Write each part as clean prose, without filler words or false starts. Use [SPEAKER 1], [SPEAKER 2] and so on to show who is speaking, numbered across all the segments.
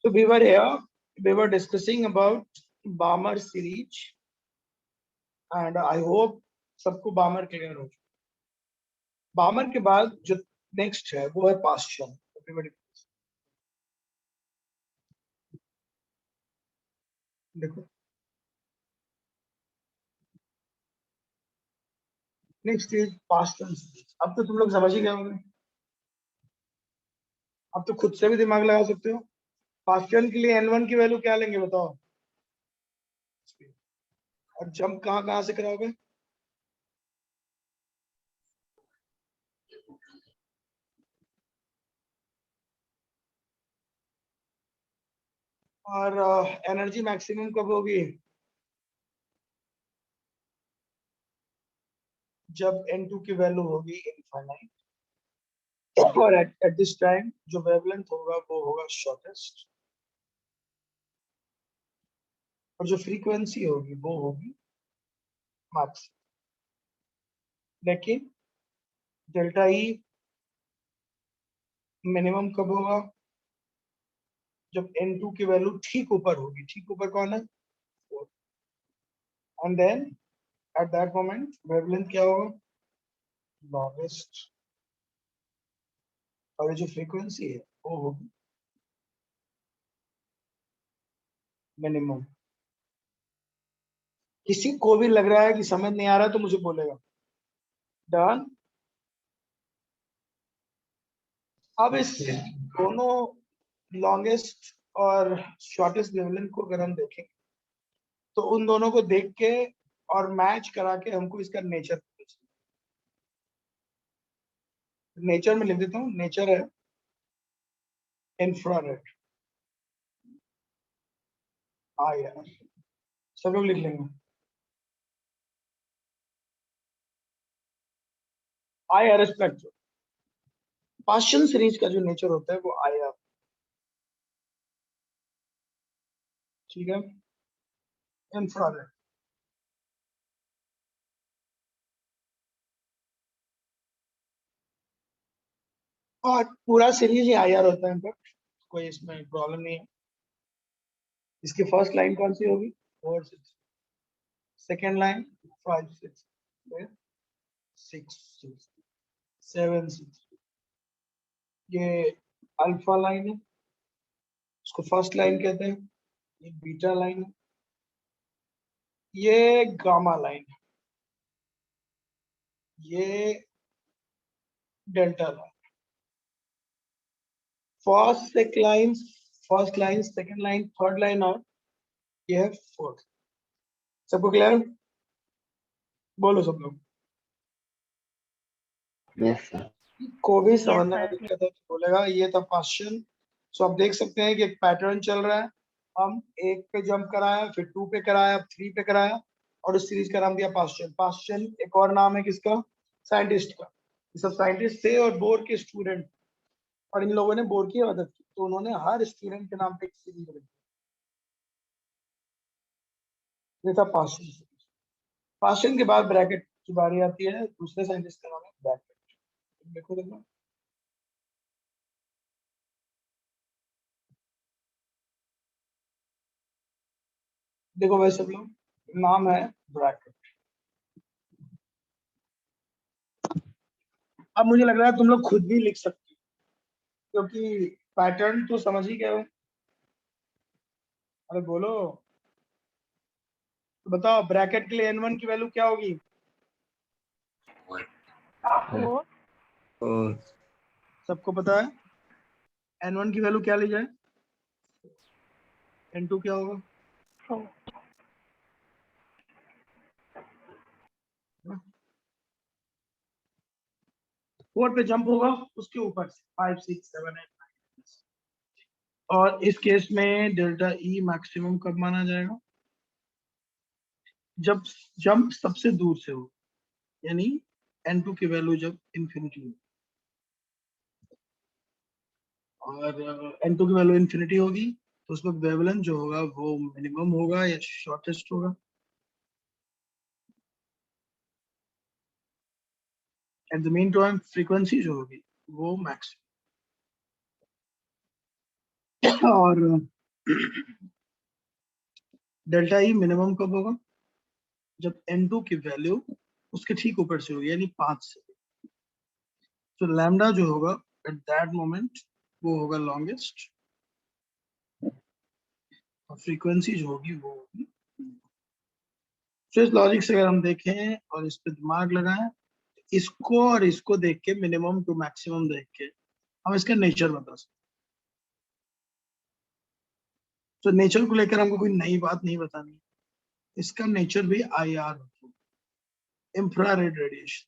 [SPEAKER 1] So we were here, we were discussing about Balmer series, and I hope सबको Balmer clear हो. Balmer के बाद जो next है वो है Paschen. देखो नेक्स्ट इज Paschen series. अब तो तुम लोग समझ ही गए होंगे, अब तो खुद से भी दिमाग लगा सकते हो. Paschen के लिए n1 की वैल्यू क्या लेंगे बताओ, और जंप कहाँ से कराओगे? और एनर्जी मैक्सिमम कब होगी? जब n2 की वैल्यू होगी इनफाइनाइट, और एट दिस टाइम जो वेवलेंथ होगा वो होगा शॉर्टेस्ट, और जो फ्रीक्वेंसी होगी वो होगी मैक्स. लेकिन डेल्टा ई मिनिमम कब होगा? जब n2 की वैल्यू ठीक ऊपर होगी. ठीक ऊपर कौन है? And then at that moment wavelength क्या होगा? लॉन्गेस्ट, और जो फ्रीक्वेंसी है वो होगी मिनिमम. किसी को भी लग रहा है कि समझ नहीं आ रहा है तो मुझे बोलेगा. डन. अब इस दोनों लॉन्गेस्ट और शॉर्टेस्ट वेवलेंथ को अगर हम देखें तो उन दोनों को देख के और मैच करा के हमको इसका नेचर, नेचर में लिख देता हूँ. नेचर है इंफ्रारेड. यार सब लोग लिख लेंगे. IR spectrum. पास्शन सीरीज का जो नेचर होता है वो IR. ठीक है, इंफ्रारेड. और पूरा सीरीज ही IR होता है, इनफैक्ट कोई इसमें प्रॉब्लम नहीं है. इसकी फर्स्ट लाइन कौन सी होगी? 4 6. Second line 5 6. 6 6 7 6. ये अल्फा लाइन है, इसको फर्स्ट लाइन कहते हैं. ये बीटा लाइन है, ये गामा लाइन है, ये delta line. First line second line third line, और ये है फोर्थ. सबको क्लियर? बोलो सब लोग.
[SPEAKER 2] Yes sir.
[SPEAKER 1] को भी समझने में दिक्कत है तो बोलेगा. ये था पास्शन. सो आप देख सकते हैं कि एक पैटर्न चल रहा है. हम 1 पे जंप कराया, फिर 2 पे कराया, 3 पे कराया, और उस सीरीज का नाम दिया पास्शन. पास्शन एक और नाम है किसका? साइंटिस्ट का. ये सब साइंटिस्ट थे और बोर के स्टूडेंट, और इन लोगों ने बोर की मदद की, तो उन्होंने हर स्टूडेंट के नाम पे एक सीरीज बनाई. ये था पास्शन. पास्शन के बाद ब्रैकेट की बारी आती है. दूसरे साइंटिस्ट का नाम है ब्रैकेट. देखो देखो, देखो भाई सब लोग, नाम है ब्रैकेट. अब मुझे लग रहा है तुम लोग खुद भी लिख सकते हो, क्योंकि पैटर्न तो समझ ही गए हो. अरे बोलो तो बताओ, ब्रैकेट के लिए n1 की वैल्यू क्या होगी? सबको पता है n1 की वैल्यू क्या ली जाए? n2 क्या होगा? 4 पे जंप होगा, उसके ऊपर से 5 6 7 8 9. और इस केस में डेल्टा ई मैक्सिमम कब माना जाएगा? जब जंप सबसे दूर से हो, यानी n2 की वैल्यू जब इंफिनिटी हो. और n2 की वैल्यू इंफिनिटी होगी तो उस वक्त वेवलेंथ जो होगा वो मिनिमम होगा या शॉर्टेस्ट होगा. At the main time frequency जो होगी वो मैक्सिमम. और डेल्टा ई मिनिमम कब होगा? जब n2 की वैल्यू उसके ठीक ऊपर से होगी, यानी 5 से। तो लैम्डा जो होगा एट दैट मोमेंट वो होगा लॉन्गेस्ट, और फ्रीक्वेंसी जो होगी वो होगी। तो इस लॉजिक से अगर हम देखें और इस पे दिमाग लगाएं, इसको और इसको देख के, मिनिमम टू मैक्सिमम देख के हम इसका नेचर बता सकते। तो नेचर को लेकर हमको कोई नई बात नहीं बतानी। इसका नेचर भी IR होता है, इंफ्रारेड रेडिएशन।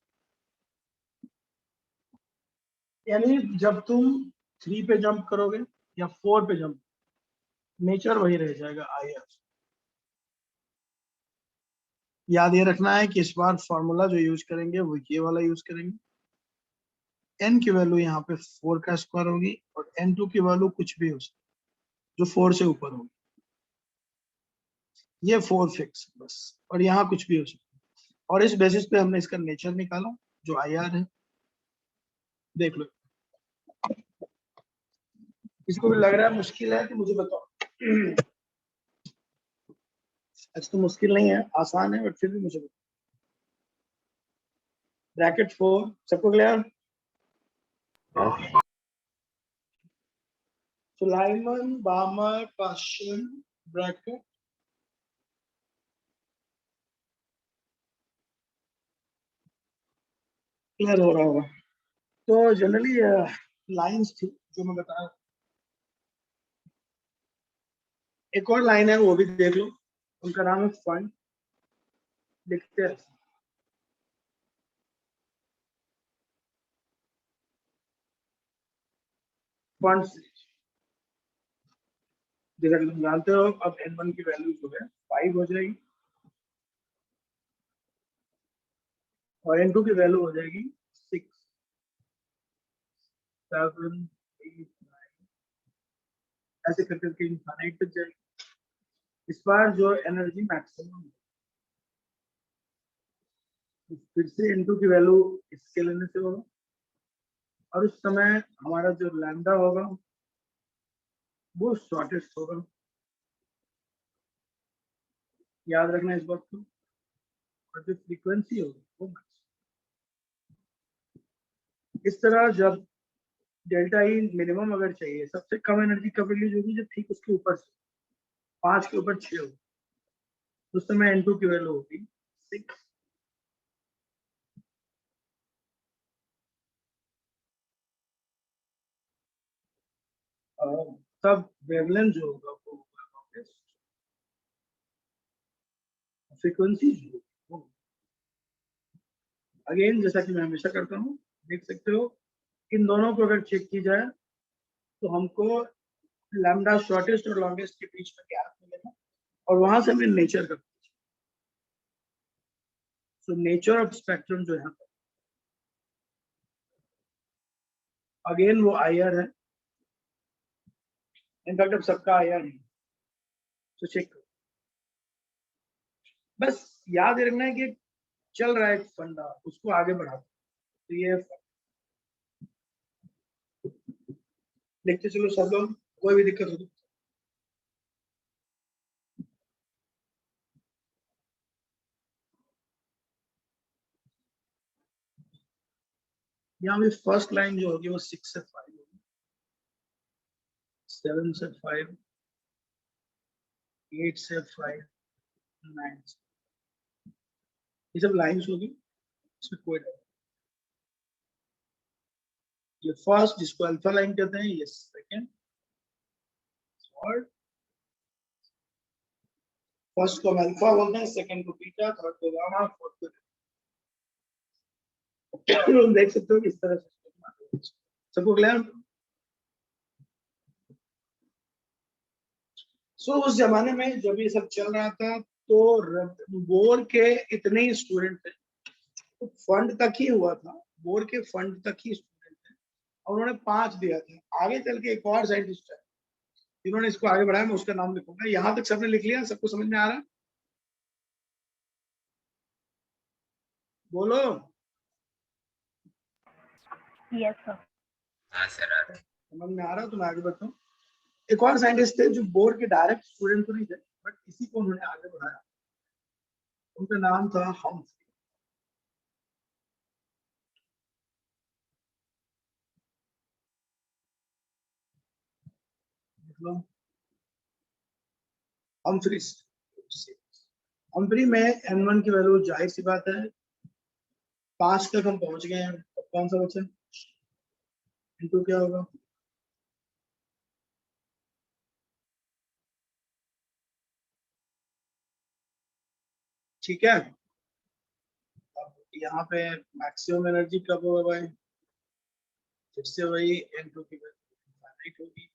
[SPEAKER 1] यानी जब तुम 3 पे जंप करोगे या 4 पे जंप, नेचर वही रह जाएगा, IR। याद ये रखना है कि इस बार फॉर्मूला जो यूज करेंगे वो ये वाला यूज करेंगे। n की वैल्यू यहाँ पे 4 का स्क्वायर होगी, और n2 की वैल्यू कुछ भी हो सकती जो 4 से ऊपर होगी। ये 4 फिक्स बस, और यहाँ कुछ भी हो सकता है। और इस बेसिस पे हमने इसका नेचर निकाला जो IR है। देख लो, इसको भी लग रहा है मुश्किल है तो मुझे बताओ। अच्छा, तो मुश्किल नहीं है, आसान है, बट फिर भी मुझे बताओ। ब्रैकेट 4 सबको क्लियर? सुलाइमन बामर पाशन ब्रैकेट क्लियर हो रहा होगा। तो जनरली लाइंस थी जो मैं बता रहा हूँ। एक और लाइन है वो भी देख लो, उनका नाम है फंड। लिखते हैं फंड। जैसा कि तुम जानते हो, अब n1 की वैल्यू जो है 5 हो जाएगी, और n2 की वैल्यू हो जाएगी 6, 7, 8, 9, ऐसे कर करके इनफाइनाइट तक जाएगी। इस बार जो एनर्जी मैक्सिमम, फिर से n2 की वैल्यू इसके लेने से होगा, और उस समय हमारा जो लैम्डा होगा वो शॉर्टेस्ट होगा। याद रखना इस बात को। और जो फ्रीक्वेंसी होगी वो इस तरह, जब डेल्टा ई मिनिमम अगर चाहिए, सबसे कम एनर्जी कब रिलीज होगी? जब ठीक उसके ऊपर से 5 के ऊपर 6 होगी, उस समय n2 की वैल्यू होगी 6। तब वेवलेंथ जो होगा वो होगा longest, फ्रीक्वेंसी जो होगी वो, अगेन जैसा कि मैं हमेशा करता हूँ, देख सकते हो इन दोनों को अगर चेक की जाए तो हमको लैम्डा शॉर्टेस्ट और लॉन्गेस्ट के बीच में गैप मिलेगा, और वहां से हमें नेचर का, सो नेचर ऑफ स्पेक्ट्रम जो है अगेन वो IR है। इनफैक्ट अब सबका IR है, तो चेक करो। बस याद रखना है कि चल रहा है एक फंडा, उसको आगे बढ़ा, तो ये लिखते चलो सब लोग, कोई भी दिक्कत हो तो। यहाँ भी फर्स्ट लाइन जो होगी वो 6 से 5 होगी, 7 से 5, 8 से 5, 9 से, ये सब लाइन्स होगी, इसमें कोई नहीं। ये फर्स्ट जिसको अल्फा लाइन कहते हैं, ये सेकंड, और फर्स्ट को हम अल्फा बोलते हैं, सेकंड को बीटा, थर्ड को गामा, फोर्थ को देख सकते हो किस तरह से। सबको क्लियर? सो उस जमाने में जब ये सब चल रहा था, तो बोर के इतने ही स्टूडेंट थे, तो फंड तक ही हुआ था, बोर के फंड तक ही स्टूडेंट थे, और उन्होंने 5 दिया था। आगे चल के एक और साइंटिस्ट है जिन्होंने इसको आगे बढ़ाया, मैं उसका नाम लिखूंगा। यहाँ तक सबने लिख लिया? सबको समझ में आ रहा है? बोलो।
[SPEAKER 2] Yes sir.
[SPEAKER 3] हाँ सर।
[SPEAKER 1] समझ में आ रहा है तो मैं आगे बढ़ता हूँ। एक और साइंटिस्ट थे जो बोर्ड के डायरेक्ट स्टूडेंट तो नहीं थे, बट इसी को उन्होंने आगे बढ़ाया। उनका नाम था हम्फ्री। हम्फ्री हम्फ्री में N1 की वैल्यू जाहिर सी बात है 5 तक हम पहुंच गए हैं। अब कौन सा बचा? N2 क्या होगा? ठीक है, अब यहाँ पे मैक्सिमम एनर्जी कब होगा भाई? फिर से वही N2 की वैल्यू इनफाइनाइट होगी,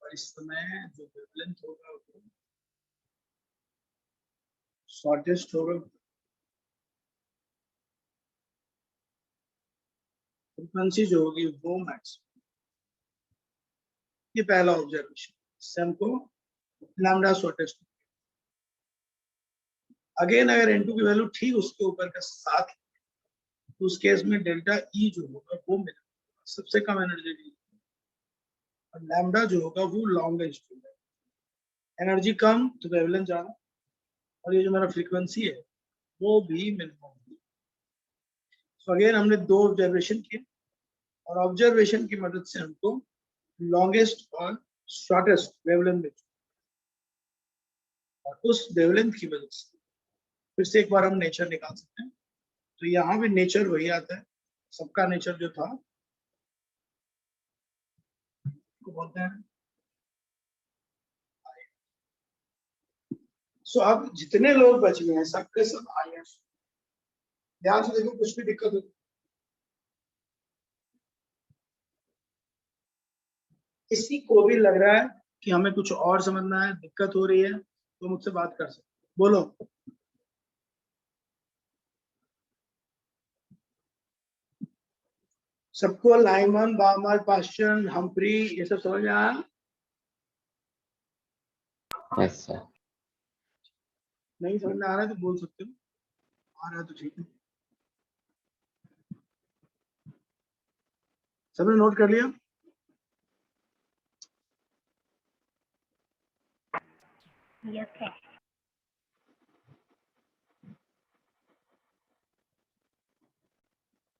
[SPEAKER 1] और इस समय जो वेवलेंथ होगा वो शॉर्टेस्ट होगा। फ्रीक्वेंसी जो होगी वो मैक्स। ये पहला ऑब्जर्वेशन, इससे हमको लैम्डा शॉर्टेस्ट। अगेन अगर N2 की वैल्यू ठीक उसके ऊपर का साथ, तो उस केस में डेल्टा E जो होगा वो मिलेगा, सबसे कम एनर्जी। और लैम्डा जो होगा वो लॉन्गेस्ट होगा। एनर्जी कम तो वेवलेंथ ज्यादा, और ये जो मेरा फ्रीक्वेंसी है वो भी मिनिमम होगी। सो अगेन हमने दो ऑब्जर्वेशन किए, और ऑब्जर्वेशन की मदद से हमको लॉन्गेस्ट और शॉर्टेस्ट वेवलेंथ मिली, और उस वेवलेंथ की वजह से फिर से एक बार हम नेचर निकाल सकते हैं। तो यहाँ भी नेचर वही आता है, सबका नेचर जो था को बोलते हैं। सो अब जितने लोग बच गए हैं सबके सब आई हैं। ध्यान से देखो, कुछ भी दिक्कत हो, किसी को भी लग रहा है कि हमें कुछ और समझना है, दिक्कत हो रही है, तो मुझसे बात कर सकते, बोलो। सबको लाइमन, बामर, पास्चन, हम्फ्री ये सब समझ में आया?
[SPEAKER 2] Yes sir.
[SPEAKER 1] नहीं समझ में आ रहा है तो बोल सकते हो, आ रहा है तो ठीक है। सबने नोट कर लिया?
[SPEAKER 3] Yes sir.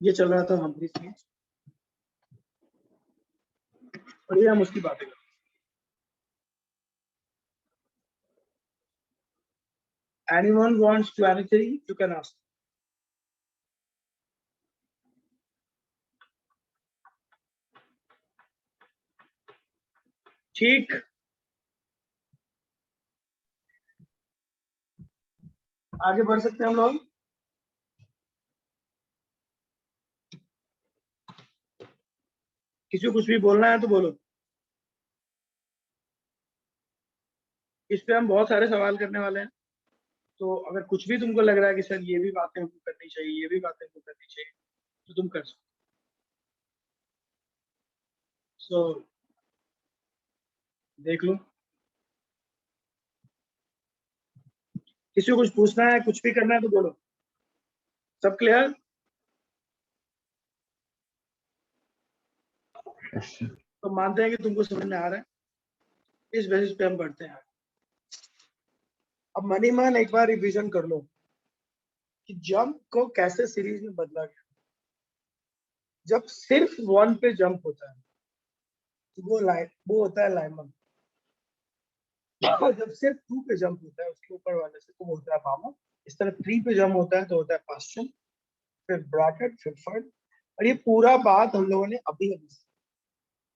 [SPEAKER 1] ये चल रहा था हम्फ्री स्पीच, और ये हम उसकी बातें कर। Anyone wants to anything, you can ask. ठीक, आगे बढ़ सकते हैं हम लोग। किसी को कुछ भी बोलना है तो बोलो। इस पे हम बहुत सारे सवाल करने वाले हैं, तो अगर कुछ भी तुमको लग रहा है कि सर ये भी बातें हमको करनी चाहिए, ये भी बातें हमको करनी चाहिए, तो तुम कर सकते। सो देख लो, किसी को कुछ पूछना है, कुछ भी करना है तो बोलो। सब क्लियर? तो मानते हैं कि तुमको समझ में आ रहा है, इस बेसिस पे हम बढ़ते हैं। अब मनी मान एक बार रिवीजन कर लो कि जंप को कैसे सीरीज में बदला गया। जब सिर्फ 1 पे जंप होता है तो वो होता है लाइमन, और जब सिर्फ 2 पे जंप होता है उसके ऊपर वाले से तो वो होता है बामर। इस तरह 3 पे जंप होता है तो होता है पास्चन, फिर ब्रैकेट, फिर फर्ड। और ये पूरा बात हम लोगों ने अभी अभी।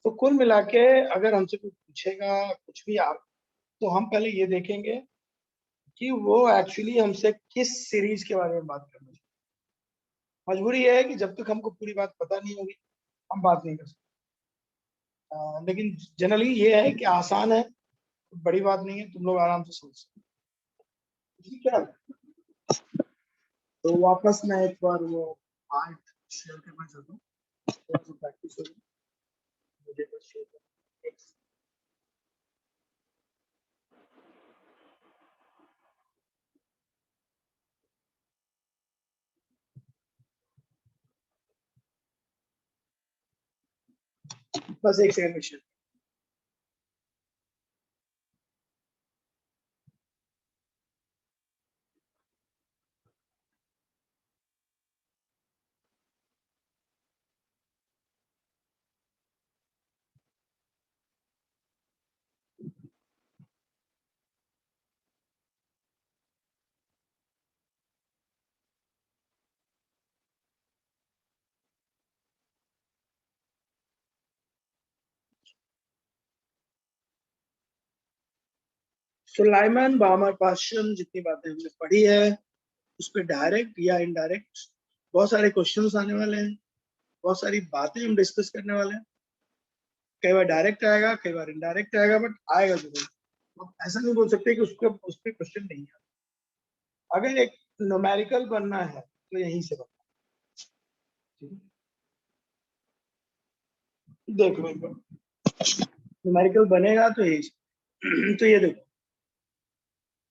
[SPEAKER 1] तो कुल मिला के अगर हमसे कुछ पूछेगा कुछ भी आप, तो हम पहले ये देखेंगे कि वो एक्चुअली हमसे किस सीरीज के बारे में बात करना चाहिए। मजबूरी ये है कि जब तक हमको पूरी बात पता नहीं होगी हम बात नहीं कर सकते। लेकिन जनरली ये है कि आसान है, बड़ी बात नहीं है, तुम लोग आराम से समझ सकते हो। ठीक है, तो वापस मैं एक बार वो पार्ट शेयर करना चाहता हूँ, थोड़ा सा प्रैक्टिस हो जाए। मुझे बस शेयर करना है। बस एक सेकंड में शेयर। सो लाइमन बामर पास्चन जितनी बातें हमने पढ़ी है उस पर डायरेक्ट या इनडायरेक्ट बहुत सारे क्वेश्चंस आने वाले हैं, बहुत सारी बातें हम डिस्कस करने वाले हैं। कई बार डायरेक्ट आएगा, कई बार इनडायरेक्ट आएगा, बट आएगा जरूर। तो ऐसा नहीं बोल सकते कि उस पर क्वेश्चन नहीं है। अगर एक न्यूमेरिकल बनना है तो यहीं से बनना है। देख लो न्यूमेरिकल बनेगा तो यही से। तो ये देखो,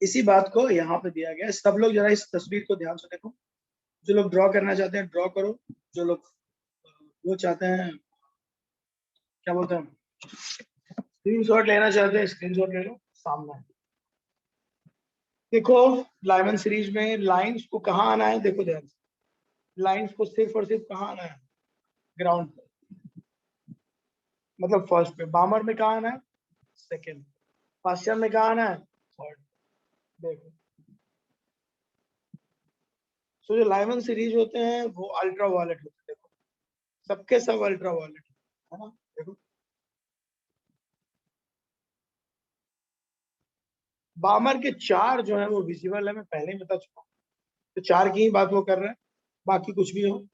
[SPEAKER 1] इसी बात को यहाँ पे दिया गया है। सब लोग जरा इस तस्वीर को ध्यान से देखो। जो लोग ड्रॉ करना चाहते हैं ड्रॉ करो, जो लोग वो चाहते हैं, क्या बोलते हैं, स्क्रीनशॉट लेना चाहते हैं स्क्रीनशॉट ले लो सामने। देखो लाइमन सीरीज में लाइंस को कहाँ आना है, देखो ध्यान से। लाइंस को सिर्फ और सिर्फ कहाँ आना है, ग्राउंड पे, मतलब फर्स्ट पे। बामर में कहाँ आना है, सेकंड। पास्चर में कहाँ आना है, थर्ड। देखो तो जो लाइमन सीरीज होते हैं वो अल्ट्रा वायलेट होते हैं। देखो सबके सब अल्ट्रा वायलेट है ना। देखो बामर के चार जो है वो विजिबल है, मैं पहले ही बता चुका हूँ। तो चार की ही बात वो कर रहे हैं, बाकी कुछ भी हो।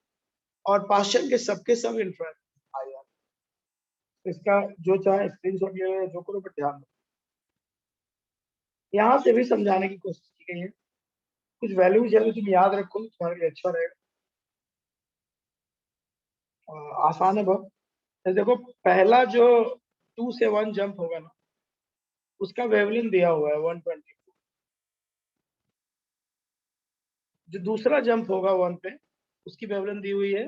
[SPEAKER 1] और पास्चर के सबके सब इंफ्रारेड आया। इसका जो चाहे स्क्रीनशॉट ले लो, जो करो, बट ध्यान दो यहाँ से भी समझाने की कोशिश की गई है। कुछ वैल्यूज है तुम याद रखो, तुम्हारे लिए अच्छा रहेगा। आसान है बहुत। तो देखो पहला जो 2 से 1 जंप होगा ना, उसका वेवलेंथ दिया हुआ है 120। जो दूसरा जंप होगा 1 पे, उसकी वेवलेंथ दी हुई है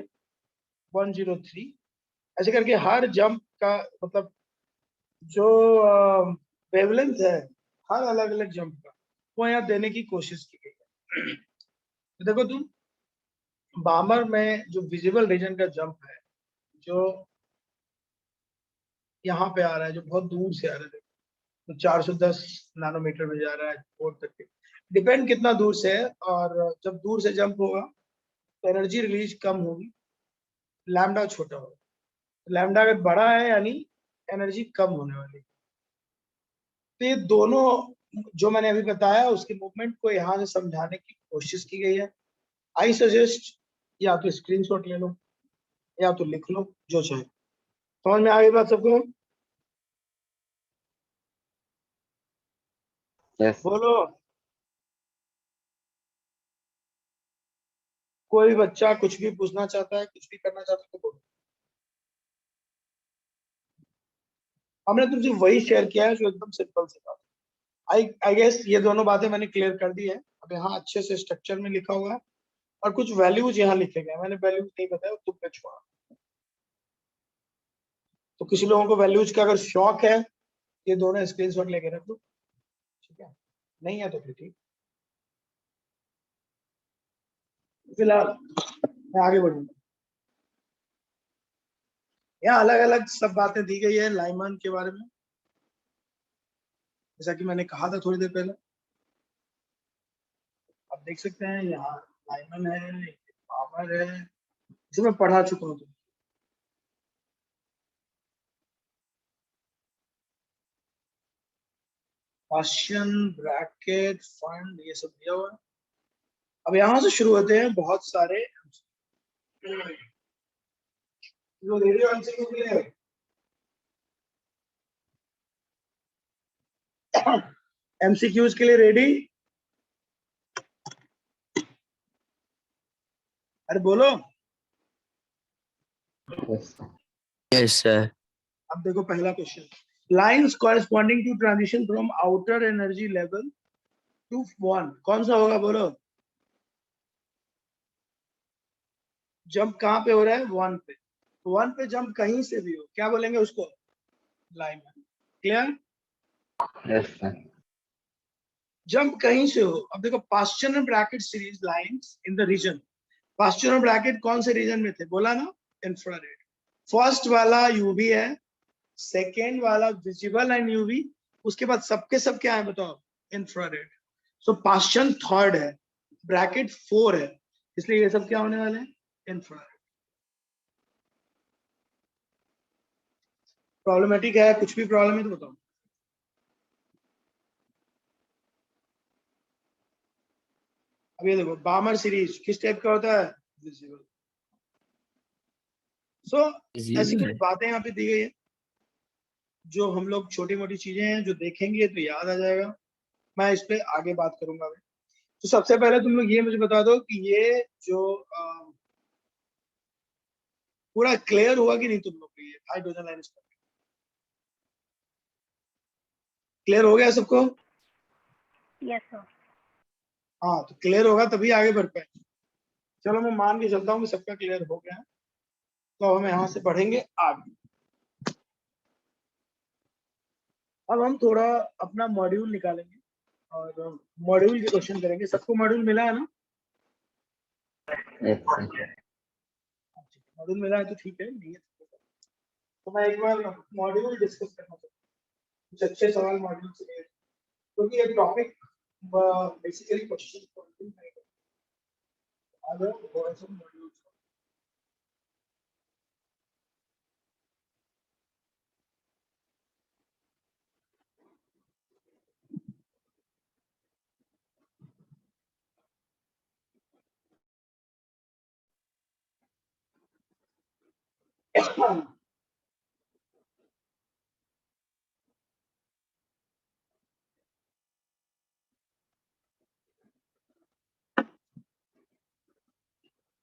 [SPEAKER 1] 103। ऐसे करके हर जंप का मतलब जो वेवलेंथ है हर अलग अलग जंप का, वो यहाँ देने की कोशिश की गई है। तो देखो तुम, बामर में जो विजिबल रीजन का जंप है, जो यहाँ पे आ रहा है, जो बहुत दूर से आ रहा है, तो 410 नैनोमीटर में जा रहा है, 430, डिपेंड कितना दूर से है। और जब दूर से जंप होगा तो एनर्जी रिलीज कम होगी, लैम्डा छोटा होगा। लैम्डा अगर बड़ा है यानी एनर्जी कम होने वाली है। तो ये दोनों जो मैंने अभी बताया उसके मूवमेंट को यहाँ से समझाने की कोशिश की गई है। आई सजेस्ट या तो स्क्रीनशॉट ले लो या तो लिख लो, जो चाहे। समझ में आ गई बात सबको,
[SPEAKER 2] यस
[SPEAKER 1] बोलो। कोई बच्चा कुछ भी पूछना चाहता है, कुछ भी करना चाहता है तो बोलो। हमने तुमसे वही शेयर किया है जो एकदम सिंपल सी बात। आई गेस ये दोनों बातें मैंने क्लियर कर दी है। अब यहाँ अच्छे से स्ट्रक्चर में लिखा हुआ है और कुछ वैल्यूज यहाँ लिखे गए। मैंने वैल्यूज नहीं बताया, तुम पे छोड़ा। तो किसी लोगों को वैल्यूज का अगर शौक है, ये दोनों स्क्रीनशॉट लेके रख लो, ठीक है। नहीं है तो फिर ठीक। फिलहाल मैं आगे बढ़ूंगा। यहाँ अलग अलग सब बातें दी गई है लाइमन के बारे में, जैसा कि मैंने कहा था थोड़ी देर पहले। आप देख सकते हैं यहाँ लाइमन है, पावर है, इसे मैं पढ़ा चुका हूँ। क्वेश्चन, ब्रैकेट, फंड, ये सब दिया हुआ है। अब यहाँ से शुरू होते हैं बहुत सारे जो रेडियो एमसीक्यू के लिए एमसीक्यूज के लिए रेडी। अरे बोलो।
[SPEAKER 2] Yes sir.
[SPEAKER 1] अब देखो पहला question, lines corresponding to transition from outer energy level to one, कौन सा होगा बोलो। जंप कहाँ पे हो रहा है, वन पे। तो वन पे जंप कहीं से भी हो, क्या बोलेंगे उसको, line. Clear.
[SPEAKER 2] Yes sir.
[SPEAKER 1] Jump कहीं से हो। अब देखो Paschen bracket series lines in the region, Paschen bracket कौन से रीजन में थे, बोला ना, इंफ्रारेड। फर्स्ट वाला यूवी है, सेकेंड वाला विजिबल एंड यूवी, उसके बाद सबके सब क्या है बताओ, इंफ्रारेड। सो पास्चन थर्ड है, ब्रैकेट 4 है, इसलिए ये सब क्या होने वाले हैं, इंफ्रारेड। प्रॉब्लमेटिक है, कुछ भी प्रॉब्लम है तो बताओ। अब ये देखो बामर सीरीज किस टाइप का होता है, विजिबल। सो ऐसी कुछ बातें यहाँ पे दी गई है जो हम लोग छोटी मोटी चीजें हैं जो देखेंगे तो याद आ जाएगा। मैं इस पे आगे बात करूंगा अभी। तो सबसे पहले तुम लोग ये मुझे बता दो कि ये जो पूरा क्लियर हुआ कि नहीं तुम लोग को, ये हाइड्रोजन आयन क्लियर हो गया सबको?
[SPEAKER 3] Yes, sir.
[SPEAKER 1] हाँ, तो क्लियर होगा तभी आगे बढ़ पाएंगे। चलो मैं मान के चलता हूँ कि सबका क्लियर हो गया है, तो हम यहाँ से बढ़ेंगे आगे। अब हम थोड़ा अपना मॉड्यूल निकालेंगे और मॉड्यूल के क्वेश्चन करेंगे। सबको मॉड्यूल मिला है ना?
[SPEAKER 2] Yes, sir.
[SPEAKER 1] मॉड्यूल मिला है तो ठीक है, नहीं है तो मैं एक बार मॉड्यूल डिस्कस करना चाहता हूँ। कुछ अच्छे सवाल मॉड्यूल से लिए, क्योंकि ये टॉपिक बेसिकली क्वेश्चन मॉड्यूल।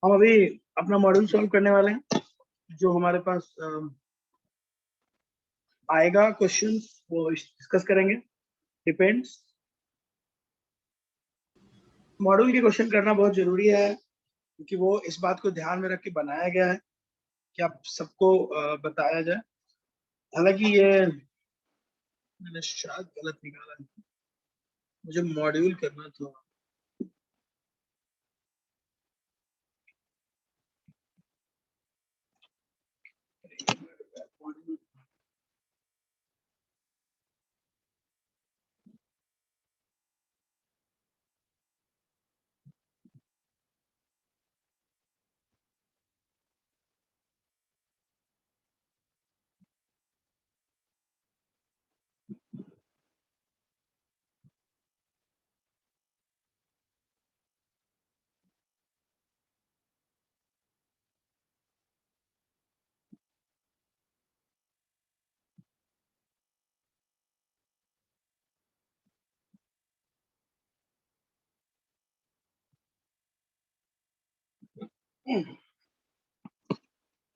[SPEAKER 1] हम अभी अपना मॉड्यूल सॉल्व करने वाले हैं। जो हमारे पास आएगा क्वेश्चन वो डिस्कस करेंगे। डिपेंड्स, मॉड्यूल के क्वेश्चन करना बहुत जरूरी है क्योंकि वो इस बात को ध्यान में रख के बनाया गया है कि आप सबको बताया जाए। हालांकि ये मैंने शायद गलत निकाला है, मुझे मॉड्यूल करना था।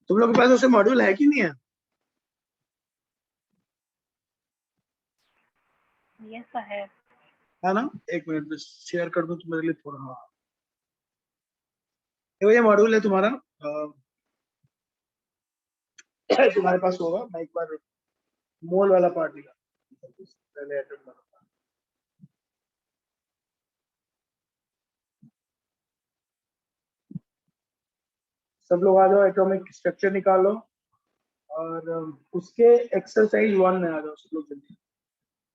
[SPEAKER 1] तुम लोग के पास उसे मॉड्यूल है कि नहीं है?
[SPEAKER 3] Yes, I have.
[SPEAKER 1] है ना? एक मिनट में शेयर कर दूं तो मेरे लिए थोड़ा। हाँ, ये मॉड्यूल है तुम्हारा, तुम्हारे पास होगा। मैं एक बार मोल वाला पार्ट लिखा पहले अटेम्प्ट वाला। सब लोग आ जाओ, एटॉमिक स्ट्रक्चर निकालो और उसके एक्सरसाइज 1 में आ जाओ सब लोग जल्दी।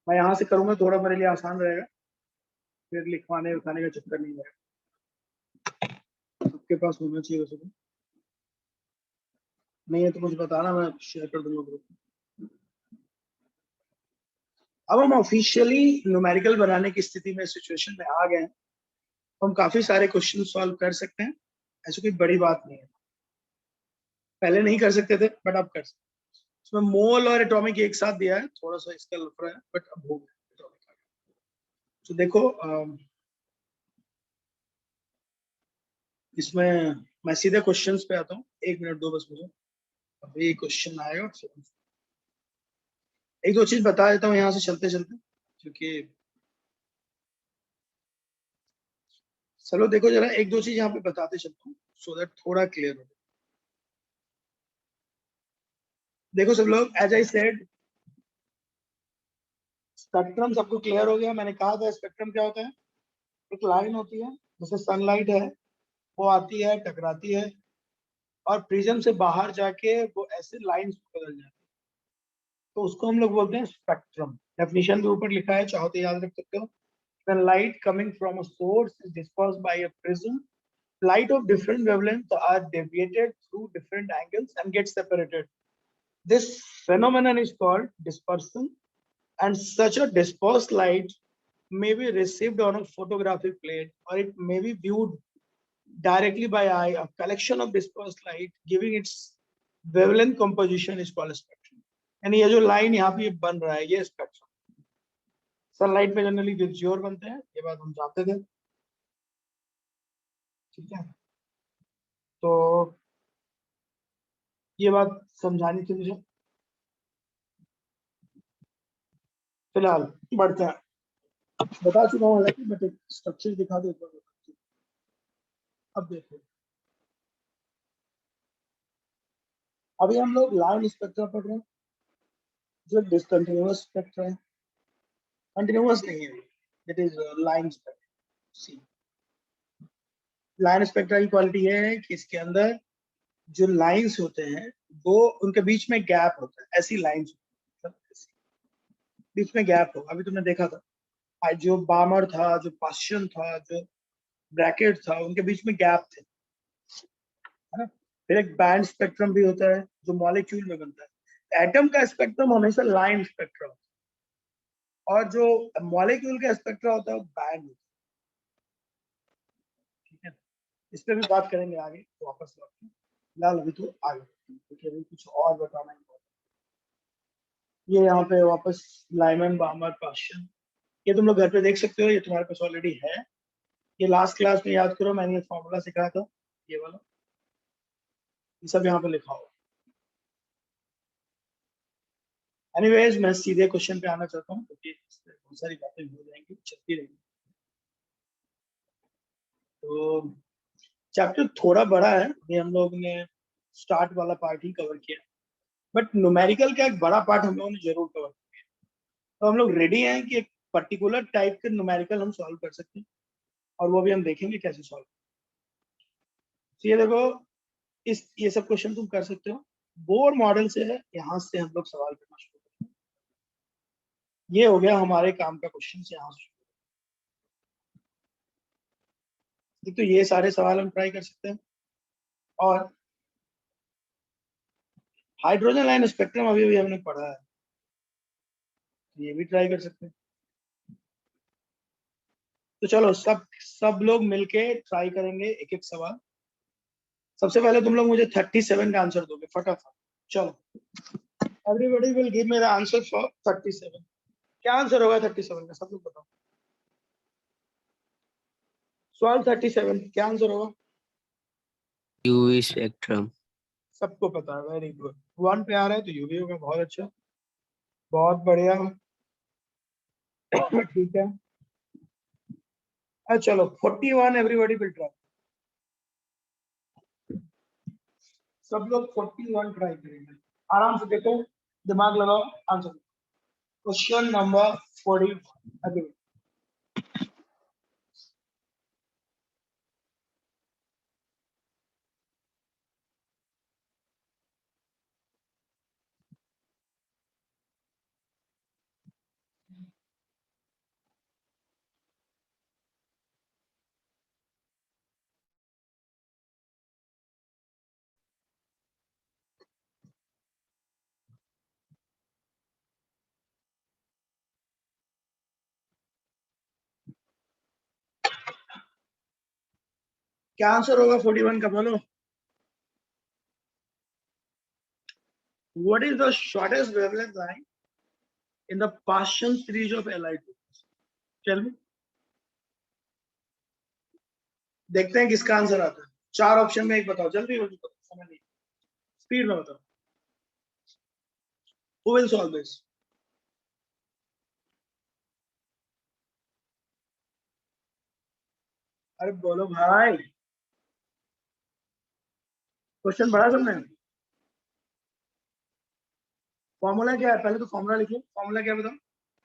[SPEAKER 1] मैं यहाँ से करूंगा, थोड़ा मेरे लिए आसान रहेगा, फिर लिखवाने उठाने का चक्कर नहीं रहेगा। सबके पास होना चाहिए वैसे तो। नहीं है तो कुछ बताना, मैं शेयर कर दूंगा ग्रुप में। अब हम ऑफिशियली न्यूमेरिकल बनाने की स्थिति में, सिचुएशन में आ गए हैं। हम काफी सारे क्वेश्चन सॉल्व कर सकते हैं, ऐसी कोई बड़ी बात नहीं है। पहले नहीं कर सकते थे बट अब कर सकते हैं। इसमें मोल और एटॉमिक एक साथ दिया है, थोड़ा सा इसका लफड़ा है बट अब हो गया एटॉमिक। तो देखो इसमें मैं सीधे क्वेश्चंस पे आता हूँ। एक मिनट दो बस मुझे, अभी क्वेश्चन आएगा। एक दो चीज बता देता हूँ यहाँ से चलते चलते, क्योंकि चलो देखो जरा एक दो चीज यहाँ पे बताते चलता हूँ सो दैट थोड़ा क्लियर हो। देखो सब लोग, एज आई सेड, स्पेक्ट्रम सबको क्लियर हो गया। मैंने कहा था स्पेक्ट्रम क्या होता है। एक लाइन होती है, जैसे सनलाइट है, वो आती है टकराती है और प्रिज्म से बाहर जाके वो ऐसे लाइंस बदल जाती है, तो उसको हम लोग बोलते हैं स्पेक्ट्रम। डेफिनेशन के ऊपर लिखा है, चाहो तो याद रख सकते हो। When light coming from a source is dispersed by a prism, light of different wavelengths are deviated through different angles and get separated. This phenomenon is called dispersion, and such a dispersed light may be received on a photographic plate or it may be viewed directly by eye. A collection of dispersed light giving its wavelength composition is called spectrum. यानी ये जो line यहाँ पे बन रहा है ये spectrum. Sunlight में जनरली विजियोर बनते हैं, ये बात हम जानते थे, ठीक है। तो ये बात समझानी थी मुझे। फिलहाल बढ़ते हैं, बता चुका हूँ हालांकि, बट एक स्ट्रक्चर दिखा दो। अब देखो, अभी हम लोग लाइन स्पेक्ट्रा पढ़ रहे हैं, जो डिसकंटिन्यूअस स्पेक्ट्रा है, कंटिन्यूअस नहीं है, it is line spectra. See line spectra की क्वालिटी है कि इसके अंदर जो लाइंस होते हैं वो उनके बीच में गैप होता है, ऐसी लाइंस बीच में गैप हो। अभी तुमने देखा था जो बामर था, जो पास्शन था, जो ब्रैकेट था, उनके बीच में गैप थे, है ना। फिर एक बैंड स्पेक्ट्रम भी होता है जो मॉलिक्यूल में बनता है। एटम का स्पेक्ट्रम हमेशा लाइन स्पेक्ट्रा होता है और जो मॉलिक्यूल का स्पेक्ट्रा होता है वो बैंड होता है, ठीक है। इस पर भी बात करेंगे आगे, तो वापस लौटते हैं। फिलहाल अभी तो आगे क्योंकि अभी कुछ और बताना है। ये यहाँ पे वापस लाइमन, बामर, पास्शन, ये तुम लोग घर पे देख सकते हो, ये तुम्हारे पास ऑलरेडी है। ये लास्ट क्लास में याद करो, मैंने ये फॉर्मूला सिखाया था, ये वाला, ये सब यहाँ पे लिखा हुआ। एनीवेज मैं सीधे क्वेश्चन पे आना चाहता हूँ क्योंकि बहुत सारी बातें हो जाएंगी, चलती रहेंगी। तो चैप्टर थोड़ा बड़ा है, अभी हम लोग ने स्टार्ट वाला पार्ट ही कवर किया, बट न्यूमेरिकल का एक बड़ा पार्ट हम लोगों ने जरूर कवर किया। तो हम लोग रेडी हैं कि एक पर्टिकुलर टाइप के न्यूमेरिकल हम सॉल्व कर सकते हैं, और वो भी हम देखेंगे कैसे सॉल्व। तो ये देखो, ये सब क्वेश्चन तुम कर सकते हो, बोर्ड मॉडल से है, यहाँ से हम लोग सवाल करना शुरू करते हैं। ये हो गया हमारे काम का क्वेश्चन से, यहाँ से। तो ये सारे सवाल हम ट्राई कर सकते हैं, और हाइड्रोजन लाइन स्पेक्ट्रम अभी भी हमने पढ़ा है, ये भी ट्राई कर सकते हैं। तो चलो सब लोग मिलके ट्राई करेंगे एक एक सवाल। सबसे पहले तुम लोग मुझे 37 का आंसर दोगे फटाफट। चलो, everybody will give me the answer for 37। क्या आंसर होगा 37 का, सब लोग बताओ। सवाल 37 क्या आंसर होगा?
[SPEAKER 2] UV spectrum.
[SPEAKER 1] सबको पता है, वेरी गुड। 1 पे आ रहा है तो यूवी होगा, बहुत अच्छा, बहुत बढ़िया। ठीक है, चलो 41 एवरीबॉडी विल ट्राई। सब लोग 41 ट्राई करेंगे, आराम से देखो, दिमाग लगाओ, आंसर। क्वेश्चन नंबर 41 अभी। क्या आंसर होगा 41 का, बोलो। What is the shortest wavelength line in the Paschen series of Li2? Tell me. देखते हैं किसका आंसर आता है। 4 ऑप्शन में एक बताओ, जल्दी जल्दी बताओ, समय नहीं, स्पीड में बताओ। Who will solve this? अरे बोलो भाई, क्वेश्चन बड़ा सबने। फॉर्मूला क्या है, पहले तो फॉर्मूला लिखो। फॉर्मूला क्या बताओ?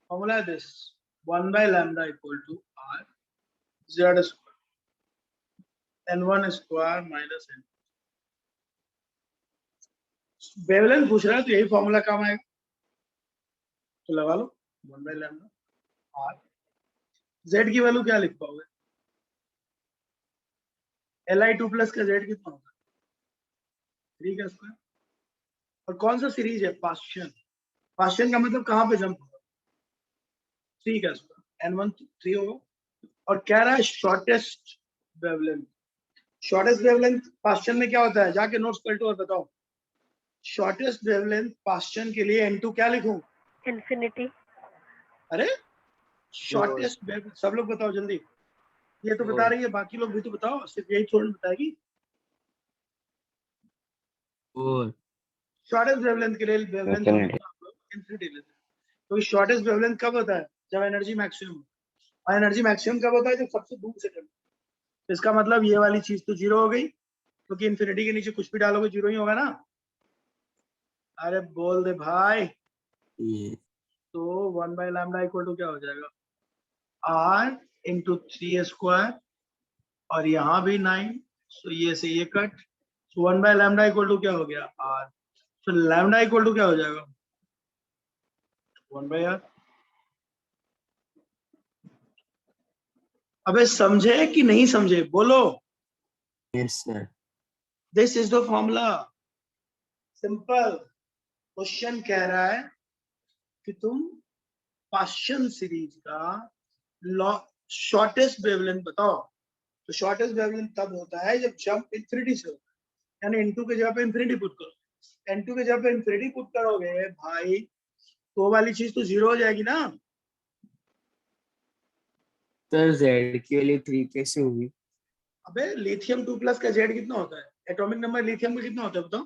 [SPEAKER 1] फॉर्मूला है this, 1 by lambda equal to r z square n1 square minus n। Wavelength पूछ रहा है तो यही फॉर्मूला काम आएगा, तो लगा लो 1 by lambda r। z की वैल्यू क्या लिख पाओगे? Li2 प्लस का z कितना होगा? 3 का स्क्वायर। और कौन सा सीरीज है? पास्शन। पास्शन का मतलब कहाँ पे जंप होगा? 3 का स्क्वायर। N1 3 होगा। और कह रहा है shortest wavelength. Shortest wavelength question में क्या होता है, जाके नोट्स पलटो और बताओ। शॉर्टेस्ट वेवलेंथ क्वेश्चन के लिए N2 क्या लिखूं?
[SPEAKER 3] इंफिनिटी।
[SPEAKER 1] अरे शॉर्टेस्ट वेव, सब लोग बताओ जल्दी। ये तो बता रही है, बाकी लोग भी तो बताओ, सिर्फ यही थोड़ी बताएगी। शॉर्टेस्ट वेवलेंथ के लिए वेवलेंथ इंफिनिटी लेते हैं। तो शॉर्टेस्ट वेवलेंथ कब होता है? जब एनर्जी मैक्सिमम। और एनर्जी मैक्सिमम कब होता है? जब सबसे दूर से चलता है। इसका मतलब ये वाली चीज तो जीरो हो गई, क्योंकि इंफिनिटी के नीचे कुछ भी डालोगे जीरो ही होगा ना। अरे बोल दे भाई। तो 1/λ इक्वल टू क्या हो जाएगा? R इंटू 3 स्क्वायर, और यहाँ भी 9, तो ये से ये कट। तो 1/λ इक्वल टू क्या हो गया? R। तो लैम्डा इक्वल टू क्या हो जाएगा? 1/r। अबे समझे कि नहीं समझे? बोलो।
[SPEAKER 2] Yes, sir.
[SPEAKER 1] This is the formula. Simple. Question कह रहा है कि तुम पास्कल सीरीज का शॉर्टेस्ट वेवलेंथ बताओ। तो शॉर्टेस्ट वेवलेंथ तब होता है जब जंप इंफिनिटी से होता है, यानी N2 के जगह पे इंफिनिटी पुट करो। N2 के जगह पे इंफिनिटी पुट करोगे भाई, तो वाली चीज तो जीरो हो जाएगी ना।
[SPEAKER 2] सर Z की वैल्यू 3 कैसे होगी?
[SPEAKER 1] अबे लिथियम 2+ का जेड कितना होता है? एटॉमिक नंबर लिथियम का कितना होता है बताओ?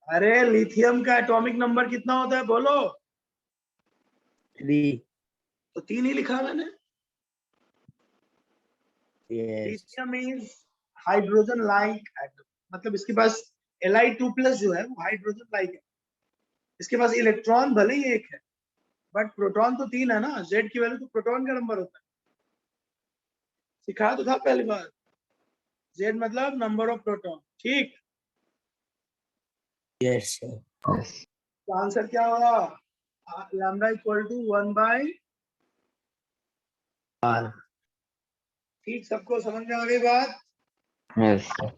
[SPEAKER 1] अरे लिथियम का एटॉमिक नंबर कितना होता है बोलो?
[SPEAKER 2] 3.
[SPEAKER 1] तो 3 ही लिखा मैंने।
[SPEAKER 2] Yes.
[SPEAKER 1] Lithium is hydrogen like atom, मतलब इसके पास Li2+ जो है वो हाइड्रोजन लाइक है। इसके पास इलेक्ट्रॉन भले ही एक है, बट प्रोटॉन तो 3 है ना। जेड की वैल्यू तो प्रोटॉन का नंबर होता है, सिखा तो था पहली बार। जेड मतलब नंबर ऑफ प्रोटॉन, ठीक।
[SPEAKER 2] Yes, sir.
[SPEAKER 1] तो आंसर क्या होगा? Lambda equal to 1/r। ठीक, सबको समझ में आ गई बात?
[SPEAKER 4] Yes, sir.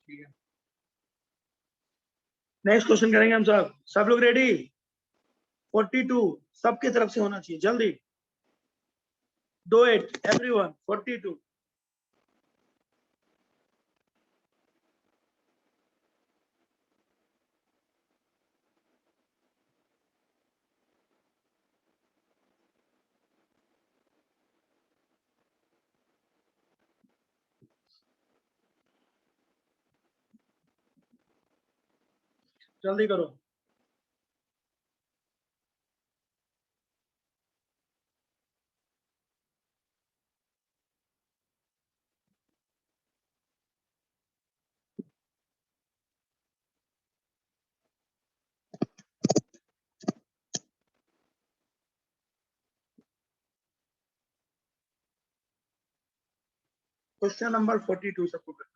[SPEAKER 1] ठीक है, नेक्स्ट क्वेश्चन करेंगे हम सब। सब लोग रेडी? 42 सबके तरफ से होना चाहिए, जल्दी। Do it everyone. 42। जल्दी करो। क्वेश्चन नंबर 42 सबको करना।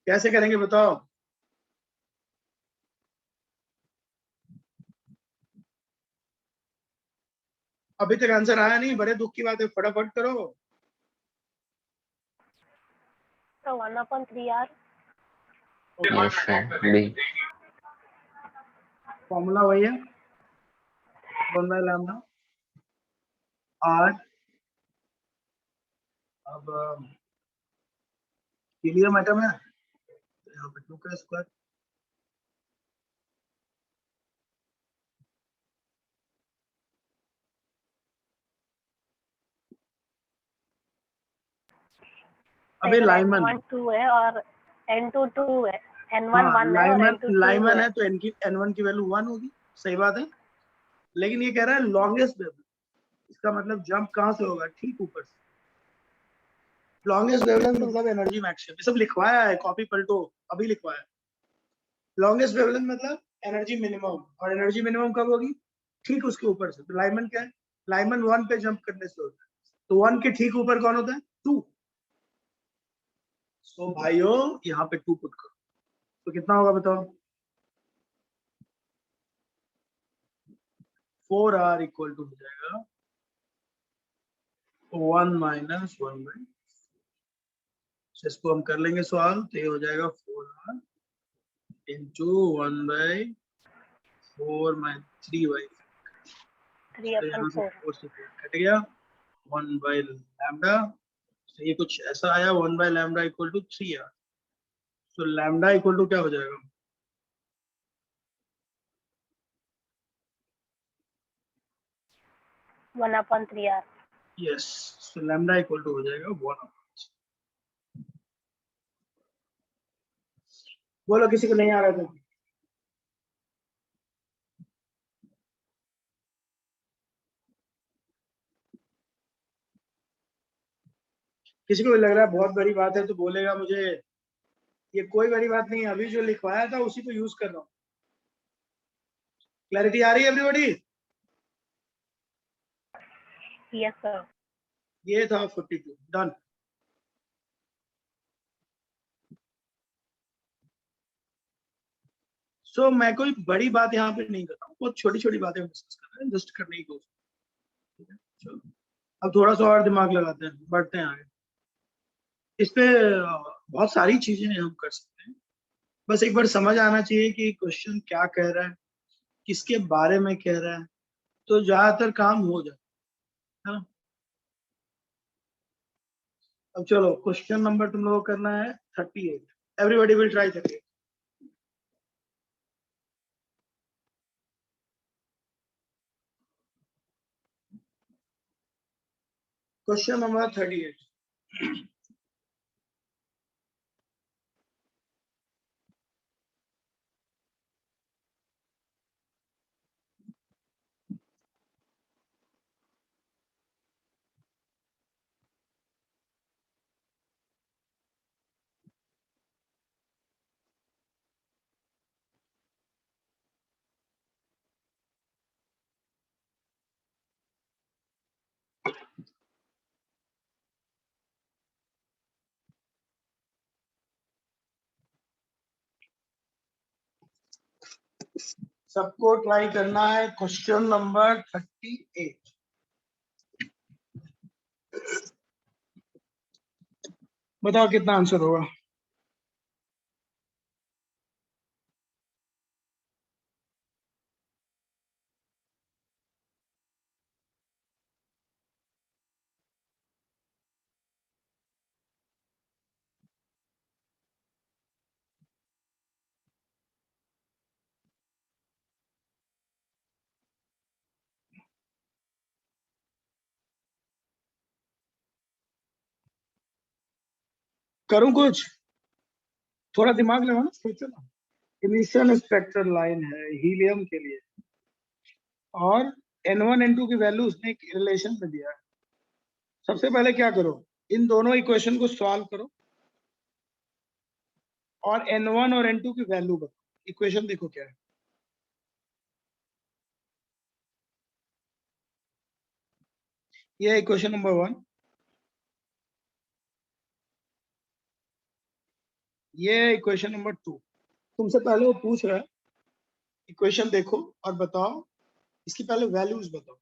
[SPEAKER 1] कैसे करेंगे बताओ? अभी तक आंसर आया नहीं, बड़े दुख की बात है, फटाफट करो।
[SPEAKER 3] तो 1/3r।
[SPEAKER 4] Yes, sir. B.
[SPEAKER 1] Formula वही है, 1/λ r। अब हीलियम एटम है, तो यहाँ पे 2 का स्क्वायर। अबे लाइमन।
[SPEAKER 3] N1 2 है और N2 2 है। N1
[SPEAKER 1] हाँ
[SPEAKER 3] 1 है और
[SPEAKER 1] लाइमन,
[SPEAKER 3] N2 2
[SPEAKER 1] लाइमन
[SPEAKER 3] है।
[SPEAKER 1] है तो N1 की वैल्यू 1 होगी, सही बात है। लेकिन ये कह रहा है लॉन्गेस्ट वेवलेंथ, इसका मतलब जंप कहाँ से होगा? ठीक ऊपर से। लॉन्गेस्ट वेवलेंथ मतलब एनर्जी मैक्सिमम, ये सब लिखवाया है, कॉपी पलटो, अभी लिखवाया है। लॉन्गेस्ट वेवलेंथ मतलब एनर्जी मिनिमम, और एनर्जी मिनिमम कब होगी? ठीक उसके ऊपर से। तो लाइमन क्या है? लाइमन 1 पे जंप करने से होता है, तो 1 के ठीक ऊपर कौन होता है? 2। सो भाइयों यहाँ पे 2 पुट करो तो कितना होगा बताओ 4r इक्वल टू हो जाएगा 1 माइनस 1/, इसको हम कर लेंगे सॉल्व तो ये हो जाएगा 4r इंटू 1/4 माइनस 3/,
[SPEAKER 3] 3
[SPEAKER 1] तो
[SPEAKER 3] अपन
[SPEAKER 1] यहाँ से
[SPEAKER 3] 4
[SPEAKER 1] 4 से 4 कट गया 1/λ, तो ये कुछ ऐसा आया 1/λ इक्वल टू 3r, तो लैम्डा इक्वल टू क्या हो जाएगा
[SPEAKER 3] 1/3r।
[SPEAKER 1] यस, तो लैम्डा इक्वल टू हो जाएगा 1। बोलो किसी को नहीं आ रहा था किसी को भी लग रहा है बहुत बड़ी बात है तो बोलेगा मुझे ये कोई बड़ी बात नहीं है, अभी जो लिखवाया था उसी को यूज कर रहा हूँ। क्लैरिटी आ रही है एवरीबॉडी?
[SPEAKER 3] Yes sir.
[SPEAKER 1] ये था 42 डन। सो मैं कोई बड़ी बात यहाँ पे नहीं कर रहा हूँ, बहुत छोटी छोटी बातें डिस्कस कर रहे हैं, जस्ट करने की कोशिश। ठीक है, चलो अब थोड़ा सा और दिमाग लगाते हैं, बढ़ते हैं आगे। इस पे बहुत सारी चीजें हम कर सकते हैं, बस एक बार समझ आना चाहिए कि क्वेश्चन क्या कह रहा है, किसके बारे में कह रहा है, तो ज्यादातर काम हो जाए है ना। अब चलो क्वेश्चन नंबर तुम लोगों को करना है 38। Everybody will try 38। Question number 38। सबको ट्राई करना है क्वेश्चन नंबर 38। बताओ कितना आंसर होगा। करूं कुछ, थोड़ा दिमाग लगाओ ना, सोचो ना। इमिशन स्पेक्ट्रल लाइन है हीलियम के लिए और N1 N2 की वैल्यू उसने एक रिलेशन में दिया है। सबसे पहले क्या करो, इन दोनों इक्वेशन को सॉल्व करो और N1 और N2 की वैल्यू बताओ। इक्वेशन देखो क्या है, ये इक्वेशन नंबर 1, ये इक्वेशन नंबर 2। तुमसे पहले वो पूछ रहा है इक्वेशन देखो और बताओ, इसकी पहले वैल्यूज बताओ।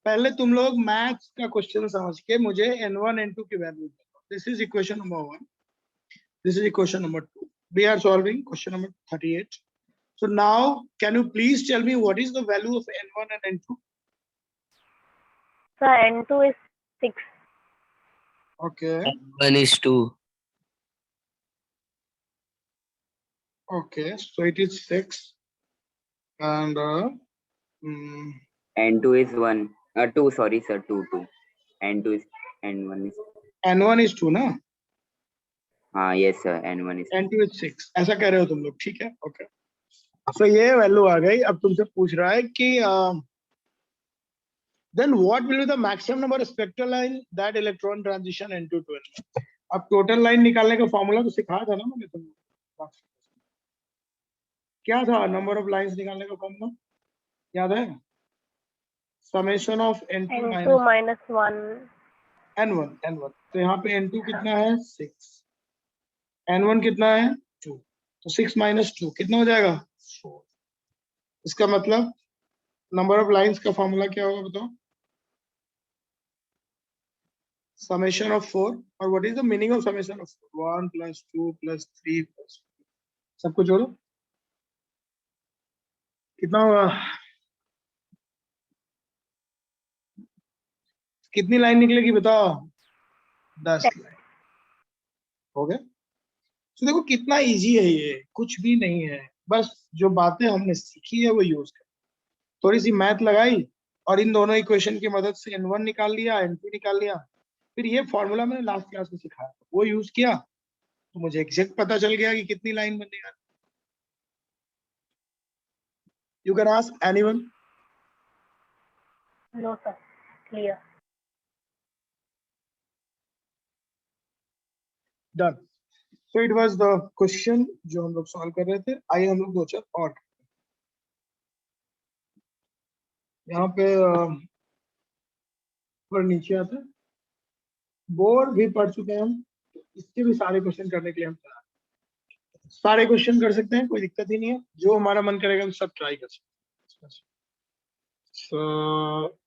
[SPEAKER 1] पहले तुम लोग मैथ्स का क्वेश्चन समझ के मुझे N1 N2 की वैल्यू बताओ। This is equation number 1, this is equation number 2. We are solving question number 38. So now, can you please tell me what is the value of N1 and N2?
[SPEAKER 3] Sir N2 is 6.
[SPEAKER 1] Okay,
[SPEAKER 2] 1:2.
[SPEAKER 1] okay. So it is 6 and
[SPEAKER 5] N2 is 1. 2, sorry, sir. 2. N2 is N1 is.
[SPEAKER 1] N1 is 2 ना?
[SPEAKER 5] Yes, sir. N1 is.
[SPEAKER 1] N2 is 6. ऐसा कह रहे हो तुम लोग, ठीक है? Okay. So ये वैल्यू आ गई। अब तुमसे पूछ रहा है कि then what will be the maximum number of spectral line that electron transition N2 to N1? अब टोटल लाइन निकालने का फॉर्मूला तो सिखाया था ना मैंने तुमको। क्या था नंबर ऑफ लाइंस निकालने का फॉर्मूला, याद है? Summation of N2
[SPEAKER 3] N2 minus 1.
[SPEAKER 1] N1 तो यहाँ पे N2 कितना है 6, N1 कितना है 2, तो 6 माइनस 2 कितना हो जाएगा 4। इसका मतलब नंबर ऑफ लाइंस का फॉर्मूला क्या होगा बताओ, समेशन ऑफ 4, और what is the meaning of summation of 4, 1 plus 2 plus 3 plus, सबको जोड़ो कितना होगा, कितनी लाइन निकलेगी बताओ, 10 लाइन। हो गया। तो देखो कितना इजी है, ये कुछ भी नहीं है, बस जो बातें हमने सीखी है वो यूज कर, थोड़ी सी मैथ लगाई और इन दोनों इक्वेशन की मदद से N1 निकाल लिया, N2 निकाल लिया, फिर ये फॉर्मूला मैंने लास्ट क्लास में सिखाया वो यूज किया, तो मुझे एग्जैक्ट पता चल गया कि कितनी लाइन बनेगा। You can ask anyone.
[SPEAKER 3] No, sir. Clear.
[SPEAKER 1] Done. So it was the question जो हम लोग सॉल्व कर रहे थे। आइए हम लोग दो चार और यहाँ पे पर नीचे आते हैं, बोर्ड भी पढ़ चुके हैं हम, तो इसके भी सारे क्वेश्चन करने के लिए हम तैयार हैं। सारे क्वेश्चन कर सकते हैं, कोई दिक्कत ही नहीं है, जो हमारा मन करेगा हम सब ट्राई कर सकते हैं। तो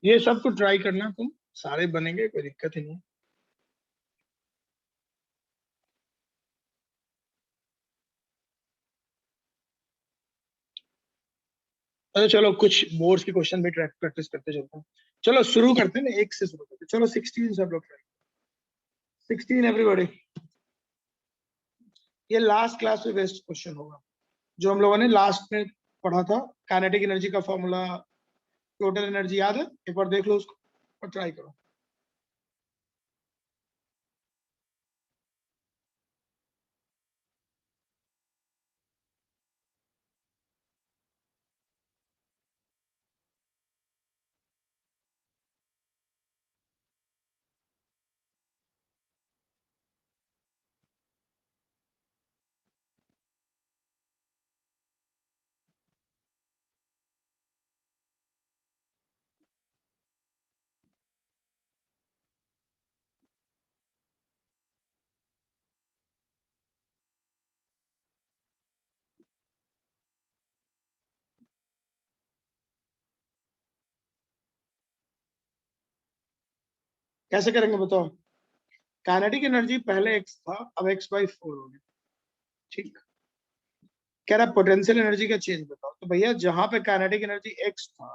[SPEAKER 1] ये सब तो ट्राई करना, तुम सारे बनेंगे, कोई दिक्कत ही नहीं। अच्छा चलो कुछ बोर्ड्स के क्वेश्चन भी प्रैक्टिस करते चलते हैं। चलो शुरू करते हैं ना, एक से शुरू करते हैं। चलो 16 सब लोग ट्राई, 16 एवरीबॉडी। ये लास्ट क्लास में बेस्ट क्वेश्चन होगा, जो हम लोगों ने लास्ट में पढ़ा था, काइनेटिक एनर्जी का फॉर्मूला, टोटल एनर्जी याद है, एक बार देख लो उसको और ट्राई करो। कैसे करेंगे बताओ, काइनेटिक एनर्जी पहले x था, अब x/4 हो गया, ठीक। कह रहा पोटेंशियल एनर्जी का चेंज बताओ, तो भैया जहां पे काइनेटिक एनर्जी x था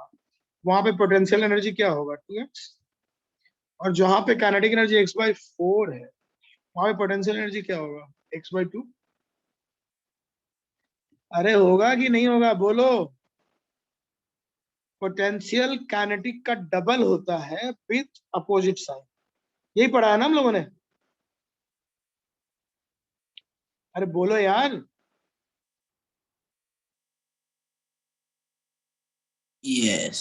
[SPEAKER 1] वहां पे पोटेंशियल एनर्जी क्या होगा 2x, और जहां पे काइनेटिक एनर्जी x/4 है वहां पे पोटेंशियल एनर्जी क्या होगा x/2। अरे होगा कि नहीं होगा बोलो, पोटेंशियल काइनेटिक का डबल होता है विथ अपोजिट साइन, यही पढ़ा है ना हम लोगों ने। अरे बोलो यार,
[SPEAKER 2] Yes.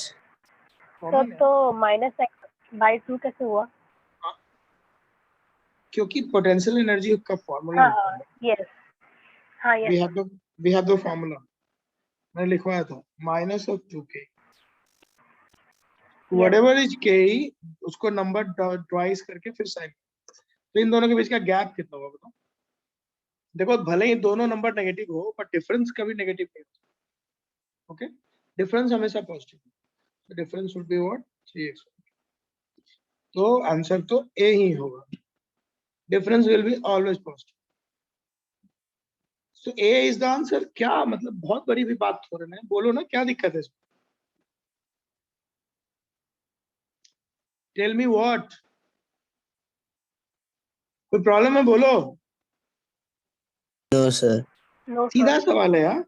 [SPEAKER 1] कॉमन है।
[SPEAKER 3] तो -x/2 कैसे हुआ?
[SPEAKER 1] क्योंकि पोटेंशियल एनर्जी का फॉर्मूला
[SPEAKER 3] हाँ
[SPEAKER 1] होता
[SPEAKER 3] हाँ,
[SPEAKER 1] है,
[SPEAKER 3] यस, हाँ
[SPEAKER 1] we
[SPEAKER 3] yes,
[SPEAKER 1] have the formula, मैंने लिखवाया था -2k,
[SPEAKER 3] yes,
[SPEAKER 1] whatever is k, उसको नंबर ट्वाइस करके फिर साइन। तो इन दोनों के बीच का गैप कितना होगा बताओ। देखो भले ही दोनों नंबर नेगेटिव हो पर डिफरेंस कभी नेगेटिव नहीं होता, ओके, डिफरेंस हमेशा पॉजिटिव, तो difference would be what 3x। तो आंसर तो ए ही होगा, difference will be always positive, so A is the answer. क्या मतलब बहुत बड़ी भी बात हो रही है, बोलो ना क्या दिक्कत है, टेल मी व्हाट, कोई प्रॉब्लम है बोलो,
[SPEAKER 2] No, sir.
[SPEAKER 3] नो
[SPEAKER 1] सीधा
[SPEAKER 3] सर,
[SPEAKER 1] सवाल है यार।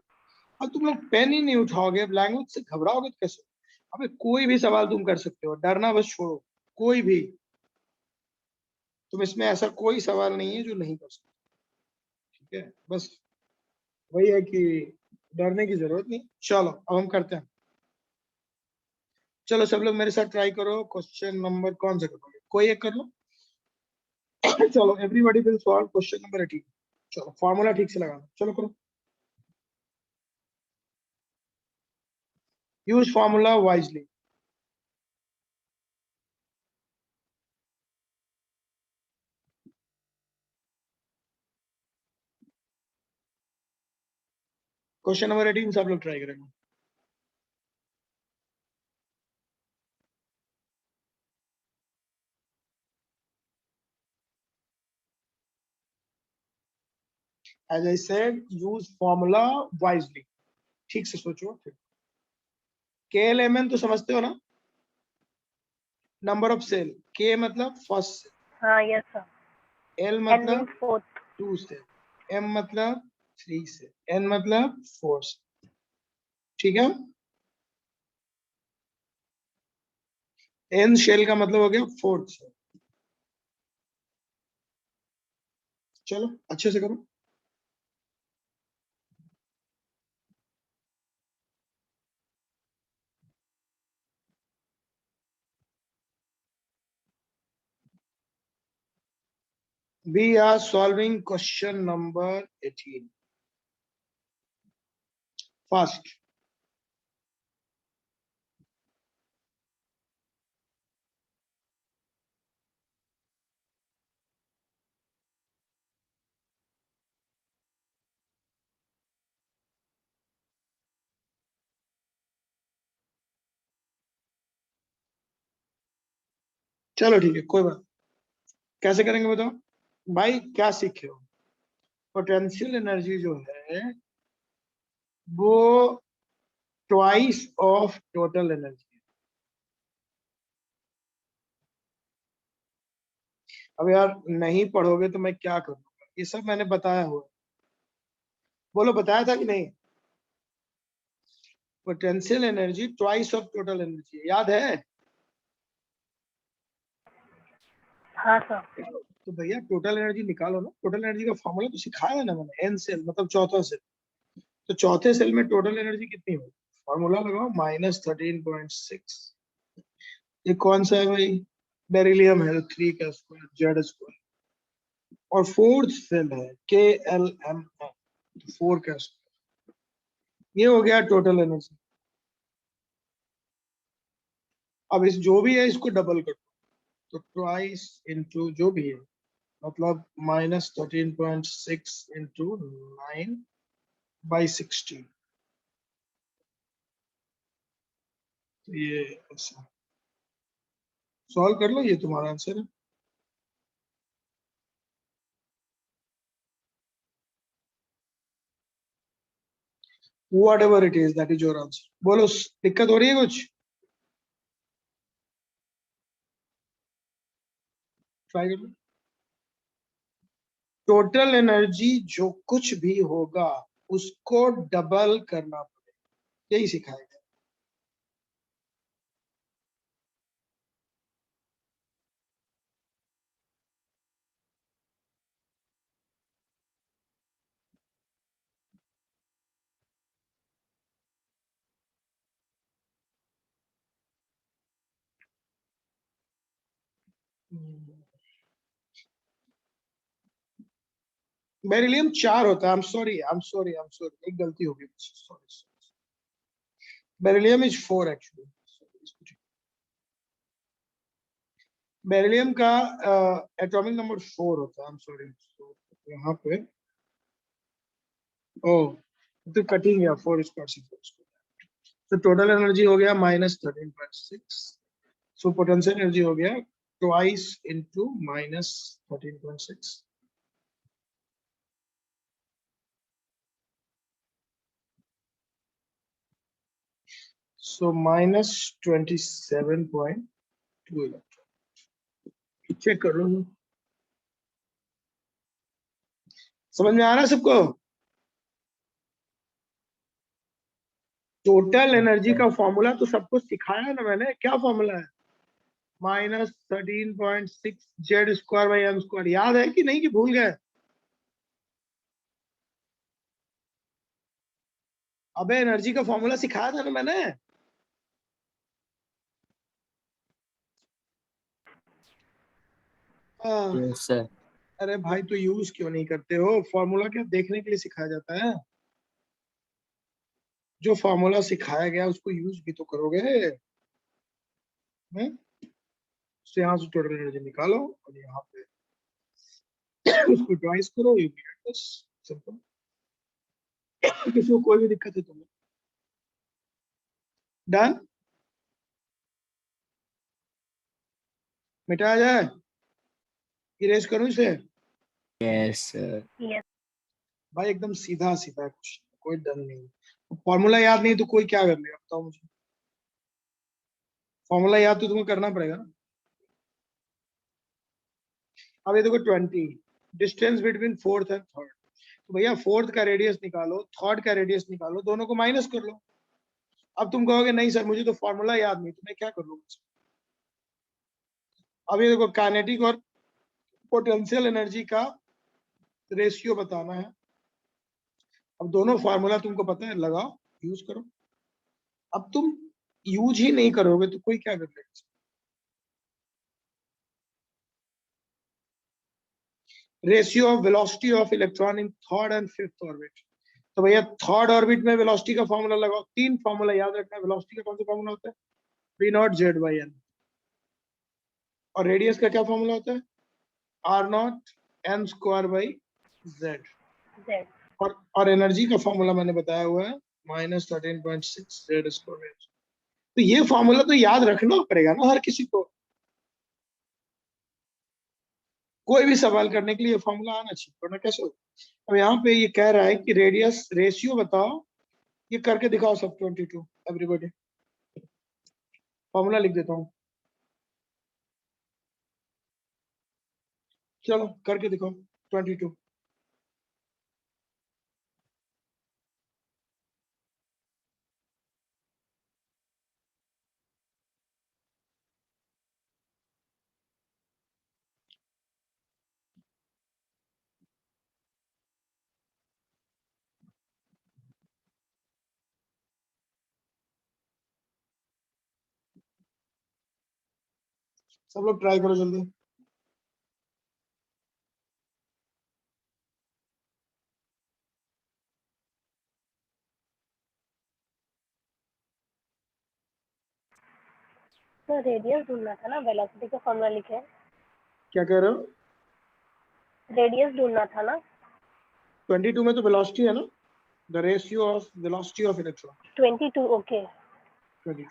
[SPEAKER 1] और तुम लोग पेन ही नहीं उठाओगे, लैंग्वेज से घबराओगे तो कैसे। अबे कोई भी सवाल तुम कर सकते हो, डरना बस छोड़ो, कोई भी, तुम इसमें ऐसा कोई सवाल नहीं है जो नहीं कर सकते, ठीक है, बस वही है कि डरने की जरूरत नहीं। चलो अब हम करते हैं, चलो सब लोग मेरे साथ ट्राई करो, क्वेश्चन नंबर कौन सा करोगे, कोई एक कर लो। चलो everybody will solve question number 18। चलो फॉर्मूला ठीक से लगाना, चलो करो, use formula wisely. Question number 18 सब लोग ट्राई करेंगे. As I said, use formula wisely. ठीक से सोचो. KLMN तो समझते हो ना? Number of cell. K मतलब फर्स्ट,
[SPEAKER 3] हाँ यस सर.
[SPEAKER 1] L
[SPEAKER 3] N
[SPEAKER 1] मतलब
[SPEAKER 3] means fourth.
[SPEAKER 1] 2 से, M मतलब 3 से, N मतलब 4 से. ठीक है. N शेल का मतलब हो गया 4th से. चलो अच्छे से करो. We are solving question number 18. Fast. चलो ठीक है, कोई बात. कैसे करेंगे बताओ भाई. क्या सीखे हो? पोटेंशियल एनर्जी जो है वो ट्वाइस ऑफ टोटल एनर्जी. अब यार नहीं पढ़ोगे तो मैं क्या करूंगा. ये सब मैंने बताया हुआ. बोलो बताया था कि नहीं? Potential energy twice of total energy, याद है?
[SPEAKER 3] हाँ सर.
[SPEAKER 1] तो भैया टोटल एनर्जी निकालो ना. टोटल एनर्जी का फॉर्मूला तो सिखाया है ना मैंने. एन सेल मतलब चौथा सेल. तो चौथे सेल में टोटल एनर्जी कितनी होगी? फॉर्मूला लगाओ -13.6. ये कौन सा है भाई? बेरिलियम है, तो 3 का स्क्वायर जेड स्क्वायर. और फोर्थ सेल है KLMN, तो 4 का स्क्वायर. ये हो गया टोटल एनर्जी. अब इस जो भी है इसको डबल कर दो. तो ट्वाइस इंटू जो भी है मतलब -13.6 इंटू 9/16. तो ये ऐसा सॉल्व कर लो. ये तुम्हारा आंसर है. Whatever it is, that is your answer. बोलो दिक्कत हो रही है कुछ? ट्राई कर लो. टोटल एनर्जी जो कुछ भी होगा उसको डबल करना पड़ेगा. यही सिखाएगा. बेरिलियम 4 होता है. I am sorry. एक गलती हो गई. Sorry. Beryllium is 4 actually. Beryllium का एटॉमिक नंबर 4 होता है. I am sorry. यहाँ पे ओ तो कटिंग गया 4 स्क्वायर से 4 स्क्वायर. तो टोटल एनर्जी हो गया -13.6. सो पोटेंशियल एनर्जी हो गया ट्वाइस इंटू -13.6. सो -27.2 इलेक्ट्रॉन. चेक कर लो. समझ में आ रहा है सबको? टोटल एनर्जी का फॉर्मूला तो सबको सिखाया है ना मैंने. क्या फॉर्मूला है? -13.6 Z square by M square. याद है कि नहीं कि भूल गए? अबे एनर्जी का फॉर्मूला सिखाया था ना मैंने.
[SPEAKER 2] Yes, sir.
[SPEAKER 1] अरे भाई तो यूज क्यों नहीं करते हो? फॉर्मूला क्या देखने के लिए सिखाया जाता है? जो फॉर्मूला सिखाया गया उसको यूज भी तो करोगे. तो यहाँ से टोटल एनर्जी निकालो और यहाँ पे उसको ट्वाइस करो. You get this. सिंपल. किसी को कोई भी दिक्कत है तुम्हें? डन, मिटाया जाए, इरेज करूं इसे?
[SPEAKER 2] Yes, sir.
[SPEAKER 3] Yes.
[SPEAKER 1] भाई एकदम सीधा सीधा क्वेश्चन, कोई डर नहीं। फॉर्मूला याद नहीं तो कोई क्या कर लेगा बताओ मुझे? फॉर्मूला याद तो तुम्हें करना पड़ेगा ना। अब ये देखो 20, distance between fourth and third. तो भैया फोर्थ का रेडियस निकालो, थर्ड का रेडियस निकालो, दोनों को माइनस कर लो। अब तुम कहोगे नहीं सर मुझे तो फॉर्मूला याद नहीं, तो मैं क्या कर लूंगा? अब ये देखो काइनेटिक और पोटेंशियल एनर्जी का रेशियो बताना है। अब दोनों फार्मूला तुमको पता है, लगाओ, यूज करो। अब तुम यूज ही नहीं करोगे तो कोई क्या कर लेगा? Ratio of velocity of electron in third and fifth orbit. तो भैया थर्ड ऑर्बिट में वेलोसिटी का फॉर्मूला लगाओ। तीन फॉर्मूला याद रखना है। वेलोसिटी का कौन सा फॉर्मूला होता है? V naught Z by N. और रेडियस का क्या फॉर्मूला होता है? R naught N square by Z.
[SPEAKER 3] Z.
[SPEAKER 1] और एनर्जी का फॉर्मूला मैंने बताया हुआ है -13.6 जेड स्क्वायर। तो ये फॉर्मूला तो याद रखना पड़ेगा ना हर किसी को। कोई भी सवाल करने के लिए फॉर्मूला आना चाहिए, वरना कैसे होगा? अब यहाँ पे ये कह रहा है कि रेडियस रेशियो बताओ। ये करके दिखाओ सब 22 एवरीबॉडी। फॉर्मूला लिख देता हूँ, चलो करके दिखाओ 22। सब लोग ट्राई करो जल्दी।
[SPEAKER 3] तो रेडियस ढूंढना था ना, वेलोसिटी का फॉर्मूला लिखे।
[SPEAKER 1] क्या कह रहे हो?
[SPEAKER 3] रेडियस ढूंढना था ना।
[SPEAKER 1] 22 में तो वेलोसिटी है ना, the ratio of velocity of electron.
[SPEAKER 3] 22, okay.
[SPEAKER 1] 22।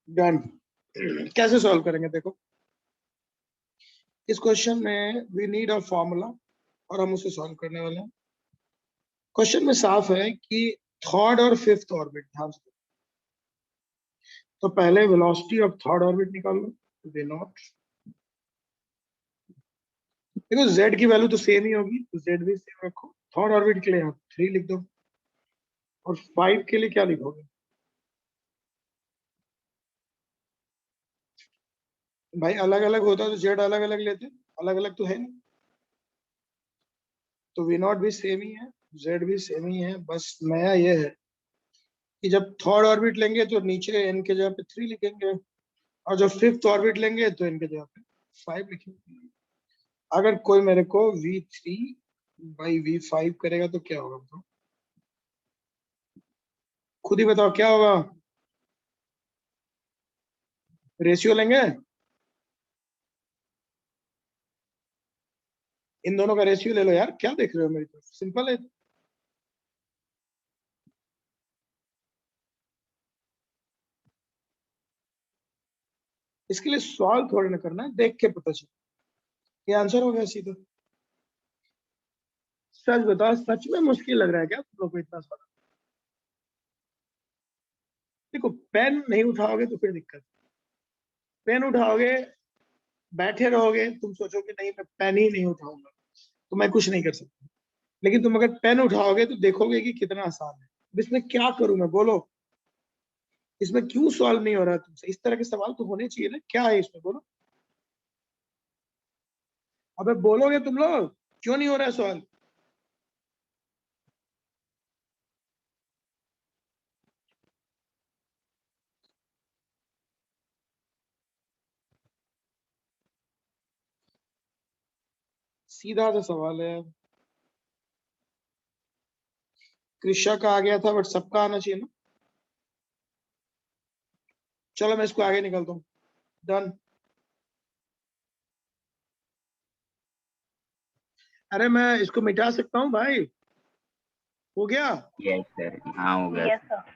[SPEAKER 1] Done. कैसे सॉल्व करेंगे देखो, इस क्वेश्चन में वी नीड अ फॉर्मूला और हम उसे सॉल्व करने वाले हैं। क्वेश्चन में साफ है कि थर्ड और फिफ्थ ऑर्बिट, ध्यान से। तो पहले वेलोसिटी ऑफ थर्ड ऑर्बिट निकाल लो, वी नॉट। देखो z की वैल्यू तो सेम ही होगी, तो z भी सेम रखो। थर्ड ऑर्बिट के लिए आप 3 लिख दो, और 5 के लिए क्या लिखोगे? भाई अलग अलग होता तो z अलग अलग लेते, अलग अलग तो है नहीं। तो वी नॉट भी सेम ही है, z भी सेम ही है, बस नया ये है कि जब थर्ड ऑर्बिट लेंगे तो नीचे n के जगह पे 3 लिखेंगे, और जब फिफ्थ ऑर्बिट लेंगे तो n के जगह पे 5 लिखेंगे। अगर कोई मेरे को v3 बाई v5 करेगा तो क्या होगा बताओ? खुद ही बताओ क्या होगा? रेशियो लेंगे? इन दोनों का रेशियो ले लो यार, क्या देख रहे हो मेरी तरफ, सिंपल है। इसके लिए सवाल थोड़ी ना करना है, देख के पता चले। ये आंसर हो गया सीधा। सच बताओ, सच में मुश्किल लग रहा है क्या तुम लोग को इतना सारा? देखो, पेन नहीं उठाओगे तो फिर दिक्कत। पेन उठाओगे, बैठे रहोगे, तुम सोचोगे नहीं मैं पेन ही नहीं उठाऊंगा तो मैं कुछ नहीं कर सकता। लेकिन तुम अगर पेन उठाओगे तो देखोगे कि कितना आसान है। अब इसमें क्या करूं मैं, बोलो? इसमें क्यों सॉल्व नहीं हो रहा है तुमसे? इस तरह के सवाल तो होने चाहिए ना, क्या है इसमें, बोलो। अबे बोलोगे तुम लोग, क्यों नहीं हो रहा है सवाल? सीधा सा सवाल है। कृषा का आ गया था, बट सबका आना चाहिए ना। चलो मैं इसको आगे निकलता हूँ। डन। अरे मैं इसको मिटा सकता हूँ भाई, हो गया।
[SPEAKER 5] यस सर, हाँ हो गया
[SPEAKER 3] यस
[SPEAKER 5] sir.
[SPEAKER 3] सर।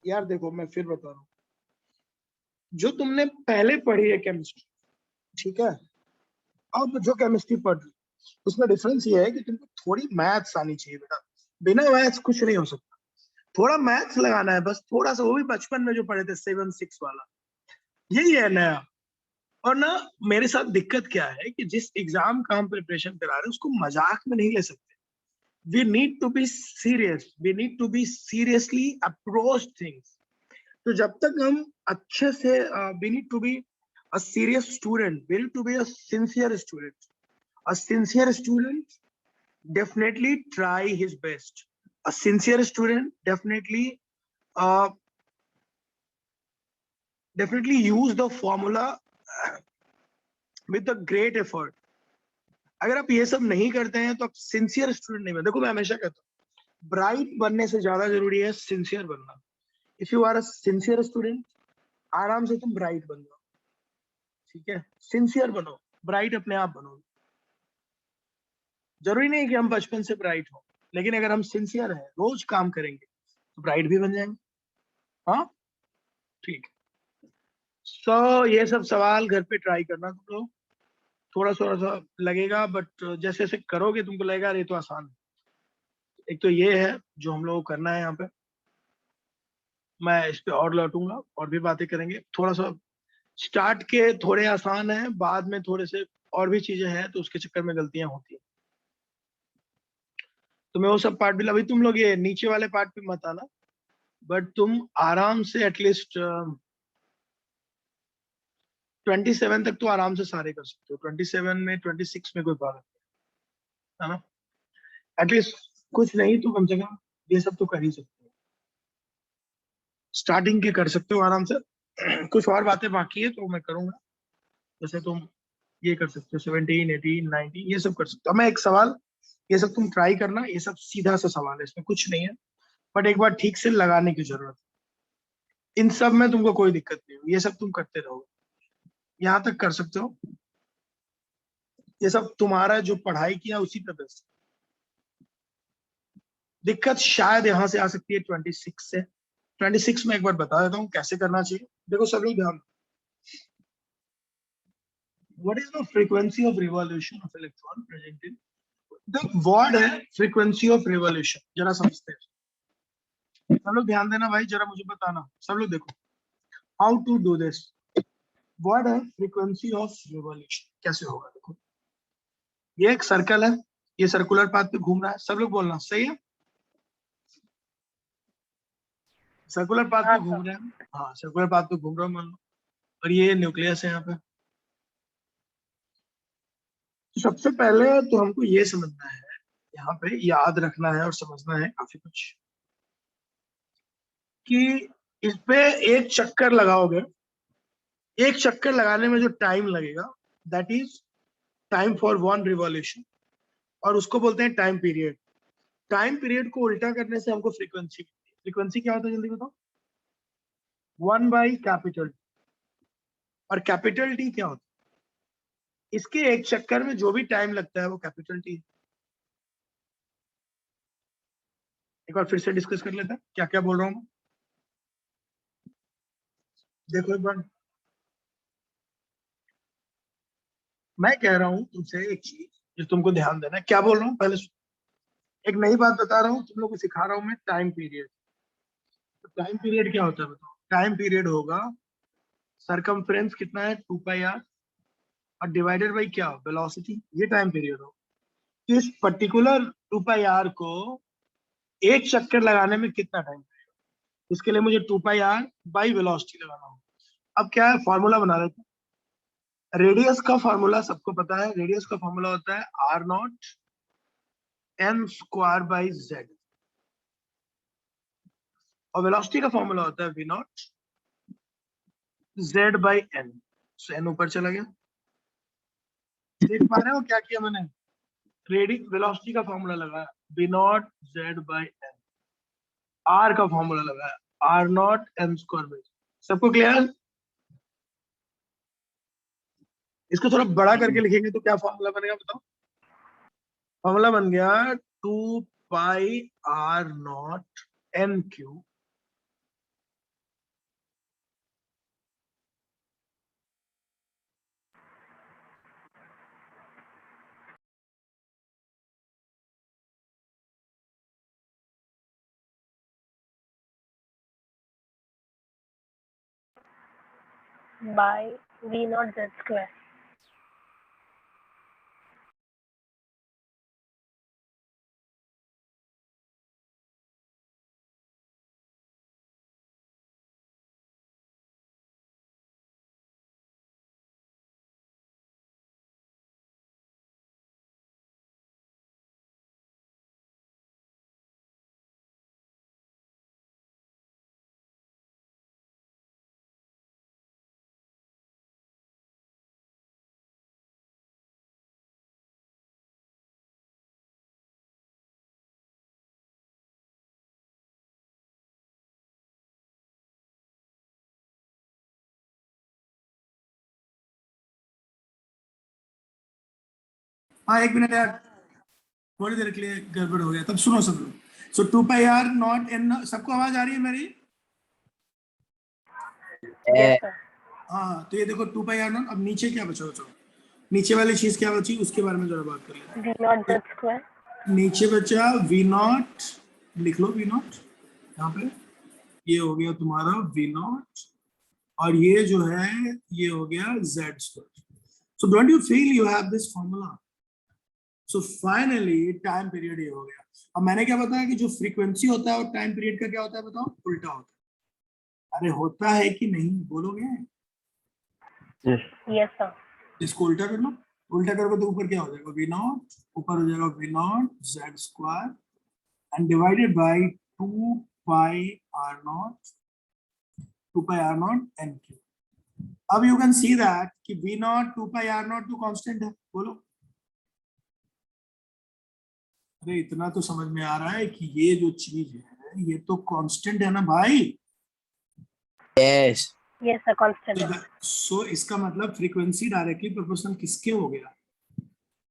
[SPEAKER 1] यार देखो, मैं फिर बता रहा हूँ, जो तुमने पहले पढ़ी है केमिस्ट्री, ठीक है, अब जो केमिस्ट्री पढ़ रही उसमें डिफरेंस ये है कि तुमको थोड़ी मैथ्स आनी चाहिए बेटा। बिना मैथ्स कुछ नहीं हो सकता। थोड़ा मैथ्स लगाना है बस, थोड़ा सा, वो भी बचपन में जो पढ़े थे 7-6 वाला, यही है नया। और ना, मेरे साथ दिक्कत क्या है कि जिस एग्जाम का हम प्रिपरेशन करा रहे हैं उसको मजाक में नहीं ले सकते। We need to be serious, we need to be seriously approach things. तो जब तक हम अच्छे से, we need to be a serious student, we need to be a sincere student. A sincere student definitely try his best. A sincere student uh, definitely use the formula with a great effort. अगर आप ये सब नहीं करते हैं तो आप sincere student नहीं बन। देखो, मैं हमेशा कहता हूँ, ब्राइट बनने से ज्यादा जरूरी है सिंसियर बनना। If you are a sincere student, आराम से तुम ब्राइट बन जाओ। ठीक है, सिंसियर बनो, ब्राइट अपने आप बनो। जरूरी नहीं कि हम बचपन से ब्राइट हो, लेकिन अगर हम सिंसियर हैं, रोज काम करेंगे, तो ब्राइट भी बन जाएंगे। हाँ, ठीक। सो ये सब सवाल घर पे ट्राई करना तुम लोग। थोड़ा थोड़ा सा लगेगा, बट जैसे जैसे करोगे तुमको लगेगा अरे ये तो आसान है। एक तो ये है जो हम लोग को करना है यहाँ पे। मैं इस पे और लौटूंगा और भी बातें करेंगे। थोड़ा सा स्टार्ट के थोड़े आसान है, बाद में थोड़े से और भी चीजें हैं, तो उसके चक्कर में गलतियां होती हैं। तो मैं वो सब पार्ट भी, अभी तुम लोग ये नीचे वाले पार्ट पे मत आना, बट तुम आराम से एटलीस्ट 27 तक तो आराम से सारे कर सकते हो। 27 में, 26 में कोई प्रॉब्लम है ना? एटलीस्ट कुछ नहीं तो कम से कम ये सब तो कर ही सकते हो। स्टार्टिंग के कर सकते हो आराम से। कुछ और बातें बाकी है तो मैं करूंगा। जैसे तुम ये कर सकते हो, 17, 18, 19 ये सब कर सकते हो। मैं एक सवाल, ये सब तुम ट्राई करना, ये सब सीधा सा सवाल है, इसमें कुछ नहीं है, बट एक बार ठीक से लगाने की जरूरत है। इन सब में तुमको कोई दिक्कत नहीं होगी, ये सब तुम करते रहोगे, यहाँ तक कर सकते हो। ये सब तुम्हारा जो पढ़ाई किया उसी पे बेस्ट। दिक्कत शायद यहाँ से आ सकती है 26 से। 26 में एक बार बता देता हूँ कैसे करना चाहिए। देखो सब लोग ध्यान, what is the frequency of revolution of electron present in the word है frequency of revolution, जरा समझते हैं। सब लोग ध्यान देना भाई, जरा मुझे बताना, सब लोग देखो how to do this। Word है frequency of revolution, कैसे होगा देखो। ये एक सर्कल है, ये सर्कुलर पाथ पे घूम रहा है, सब लोग बोलना सही है। सर्कुलर पाथ
[SPEAKER 3] हाँ
[SPEAKER 1] पे घूम
[SPEAKER 3] सर।
[SPEAKER 1] रहे हैं, हाँ सर्कुलर पाथ पे घूम रहा हूँ मान लो, और ये न्यूक्लियस है यहाँ पे। तो सबसे पहले तो हमको ये समझना है, यहाँ पे याद रखना है और समझना है काफी कुछ, कि इस पे एक चक्कर लगाओगे, एक चक्कर लगाने में जो टाइम लगेगा, that is time for one revolution, और उसको बोलते हैं टाइम पीरियड। टाइम पीरियड को उल्टा करने से हमको फ्रीक्वेंसी, फ्रीक्वेंसी क्या होता है जल्दी बताओ? 1/कैपिटल। और कैपिटल टी क्या होता है? इसके एक चक्कर में जो भी टाइम लगता है वो कैपिटल टी। एक बार फिर से डिस्कस कर लेते हैं क्या क्या बोल रहा हूँ। देखो एक बार मैं कह रहा हूँ तुमसे एक चीज जो तुमको ध्यान देना है। क्या बोल रहा हूँ पहले एक नई बात बता रहा हूँ, तुम लोग को सिखा रहा हूँ मैं टाइम पीरियड। तो टाइम पीरियड क्या होता है बताओ। टाइम पीरियड होगा सरकमफ्रेंस कितना है 2πr और डिवाइडेड बाई क्या वेलोसिटी, ये टाइम पीरियड होगा। इस पर्टिकुलर 2πr को एक चक्कर लगाने में कितना टाइम लगेगा, इसके लिए मुझे 2πr बाई वेलोसिटी लगाना होगा। अब क्या है फॉर्मूला बना लेते हैं। रेडियस का फॉर्मूला सबको पता है, रेडियस का फॉर्मूला होता है r0 n square by z और वेलोसिटी का फॉर्मूला होता है v0 z by n। So n ऊपर चला गया। देख पा रहे हो क्या किया मैंने, वेलोसिटी का फॉर्मूला लगाया v0 z by n, r का फॉर्मूला लगाया r0 n स्क्वायर बाई। सबको क्लियर। इसको थोड़ा बड़ा करके लिखेंगे तो क्या फॉर्मूला बनेगा बताओ। फॉर्मूला बन गया 2πr0 n cube
[SPEAKER 3] by v naught z square.
[SPEAKER 1] हाँ एक मिनट यार, थोड़ी देर के लिए गड़बड़ हो गया। तब सुनो सब लोग। सो 2πr0 n, सबको आवाज आ रही है मेरी।
[SPEAKER 3] Yes, sir.
[SPEAKER 1] हाँ तो ये देखो 2πr0। अब नीचे क्या बचा बचा, नीचे वाली चीज क्या बची उसके बारे में जरा बात कर लेते
[SPEAKER 3] V naught z square.
[SPEAKER 1] हैं। नीचे बचा v0, लिख लो v0 यहाँ पे, ये हो गया तुम्हारा v0 और ये जो है ये हो गया z square. So don't you feel you have this formula. So finally time period ये हो गया। अब मैंने क्या बताया कि जो फ्रीक्वेंसी होता है और टाइम पीरियड का क्या होता है बताओ, उल्टा होता है। अरे होता है कि नहीं बोलोगे।
[SPEAKER 3] Yes, sir.
[SPEAKER 1] इसको उल्टा कर लो, उल्टा करोगे तो ऊपर क्या हो जाएगा v0, ऊपर हो जाएगा v0 z square and divided by 2πr0 n cube. अब यू कैन सी दैट कि v0 2πr0 तो कांस्टेंट है। बोलो अरे इतना तो समझ में आ रहा है कि ये जो चीज है ये तो कांस्टेंट है ना भाई।
[SPEAKER 2] Yes.
[SPEAKER 3] Yes, sir. Constant.
[SPEAKER 1] सो इसका मतलब फ्रीक्वेंसी डायरेक्टली प्रोपोर्शनल किसके हो गया,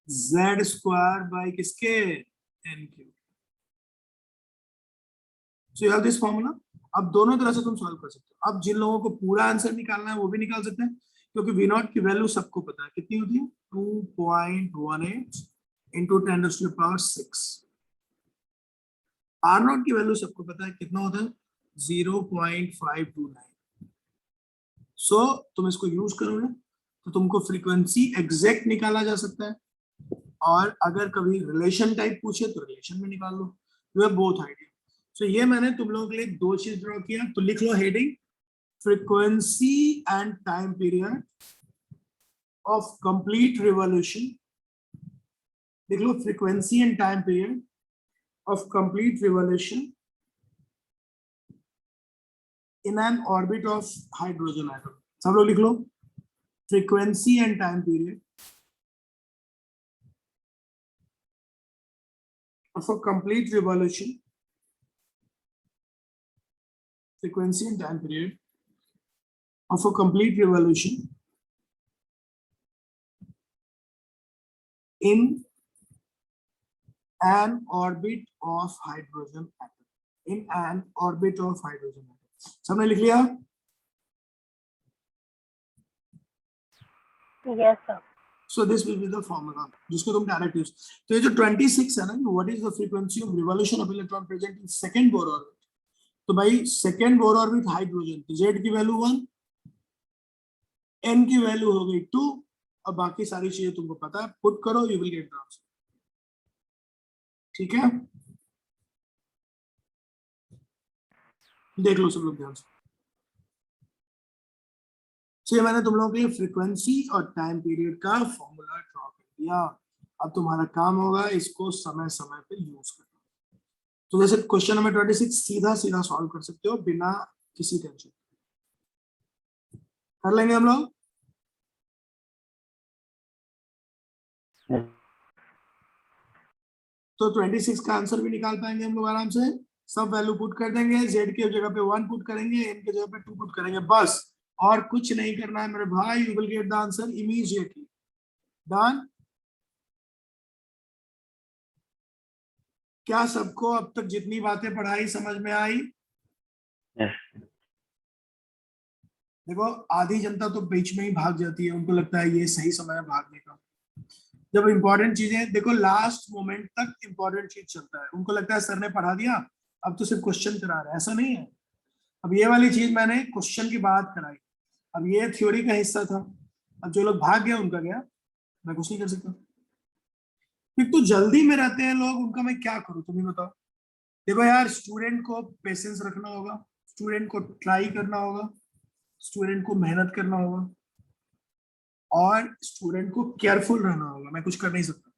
[SPEAKER 1] z स्क्वायर बाय किसके n cube. So you have this formula. अब दोनों तरह से तुम सॉल्व कर सकते हो। अब जिन लोगों को पूरा आंसर निकालना है वो भी निकाल सकते हैं, क्योंकि v0 की वैल्यू सबको पता है कितनी होती है 2.18 इंटू 10⁻⁶। r0 की वैल्यू सबको पता है कितना होता है 0.529। सो तुम इसको यूज करोगे तो तुमको फ्रीक्वेंसी एग्जैक्ट निकाला जा सकता है, और अगर कभी रिलेशन टाइप पूछे तो रिलेशन में निकाल लो। You have both idea. So ये मैंने तुम लोगों के लिए दो चीज ड्रॉ किया। तो लिख लो heading frequency and time period of complete revolution. लिख लो frequency and time period of complete revolution in an orbit of hydrogen atom। सब लोग लिख लो frequency and time period of a complete revolution, frequency and time period of a complete revolution in an orbit of hydrogen atom. In an orbit of hydrogen atom. सबने लिख लिया?
[SPEAKER 3] Yes, sir.
[SPEAKER 1] So this will be the formula जिसको तुम direct use. तो ये जो 26 है ना, what is the frequency of revolution of electron present in second Bohr orbit. तो भाई सेकंड बोर ऑर्बिट हाइड्रोजन, तो Z की वैल्यू 1, N की वैल्यू हो गई 2, और बाकी सारी चीजें तुमको पता है, पुट करो, you will get the answer. ठीक है, देख लो सब लोग ध्यान से। ये मैंने तुम लोगों के लिए फ्रीक्वेंसी और टाइम पीरियड का फॉर्मूला ड्रॉ कर दिया। अब तुम्हारा काम होगा इसको समय समय पे यूज करना। तो जैसे क्वेश्चन नंबर 26 सीधा सीधा सॉल्व कर सकते हो बिना किसी टेंशन। कर लेंगे हम लोग। तो 26 का आंसर भी निकाल पाएंगे हम लोग आराम से। सब वैल्यू पुट कर देंगे, Z की जगह पे 1 पुट करेंगे, N की जगह पे 2 पुट करेंगे, बस और कुछ नहीं करना है मेरे भाई। You will get the answer immediately. Done. क्या सबको अब तक जितनी बातें पढ़ाई समझ में आई?
[SPEAKER 4] Yes.
[SPEAKER 1] देखो आधी जनता तो बीच में ही भाग जाती है, उनको लगता है ये सही समय है भागने का। जब इंपॉर्टेंट चीजें, देखो लास्ट मोमेंट तक इंपॉर्टेंट चीज चलता है, उनको लगता है सर ने पढ़ा दिया अब तो सिर्फ क्वेश्चन करा रहा है, ऐसा नहीं है। अब ये वाली चीज मैंने क्वेश्चन की बात कराई, अब ये थ्योरी का हिस्सा था। अब जो लोग भाग गया उनका गया, मैं कुछ नहीं कर सकता। फिर तो जल्दी में रहते हैं लोग, उनका मैं क्या करूं तुम ही बताओ। देखो यार, स्टूडेंट को पेशेंस रखना होगा, स्टूडेंट को ट्राई करना होगा, स्टूडेंट को मेहनत करना होगा, और स्टूडेंट को केयरफुल रहना होगा। मैं कुछ कर नहीं सकता।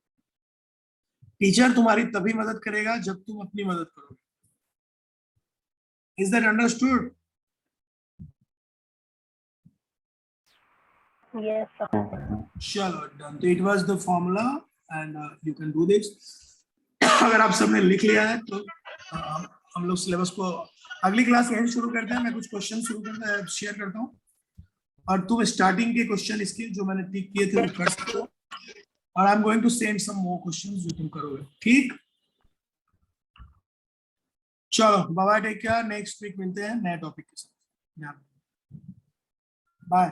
[SPEAKER 1] टीचर तुम्हारी तभी मदद करेगा जब तुम अपनी मदद करोगे। Is that understood?
[SPEAKER 3] Yes, sir.
[SPEAKER 1] चलो डन। तो it was the formula and you can do this. अगर आप सबने लिख लिया है तो हम लोग सिलेबस को अगली क्लास यहीं शुरू करते हैं। मैं कुछ क्वेश्चन शुरू करता है शेयर करता हूँ, और तुम स्टार्टिंग के क्वेश्चन इसके जो मैंने टिक किए थे वो कर सकते हो, और I am going to send some more questions जो तुम करोगे। ठीक, चलो bye, take care. Next week मिलते हैं नए टॉपिक के साथ। बाय।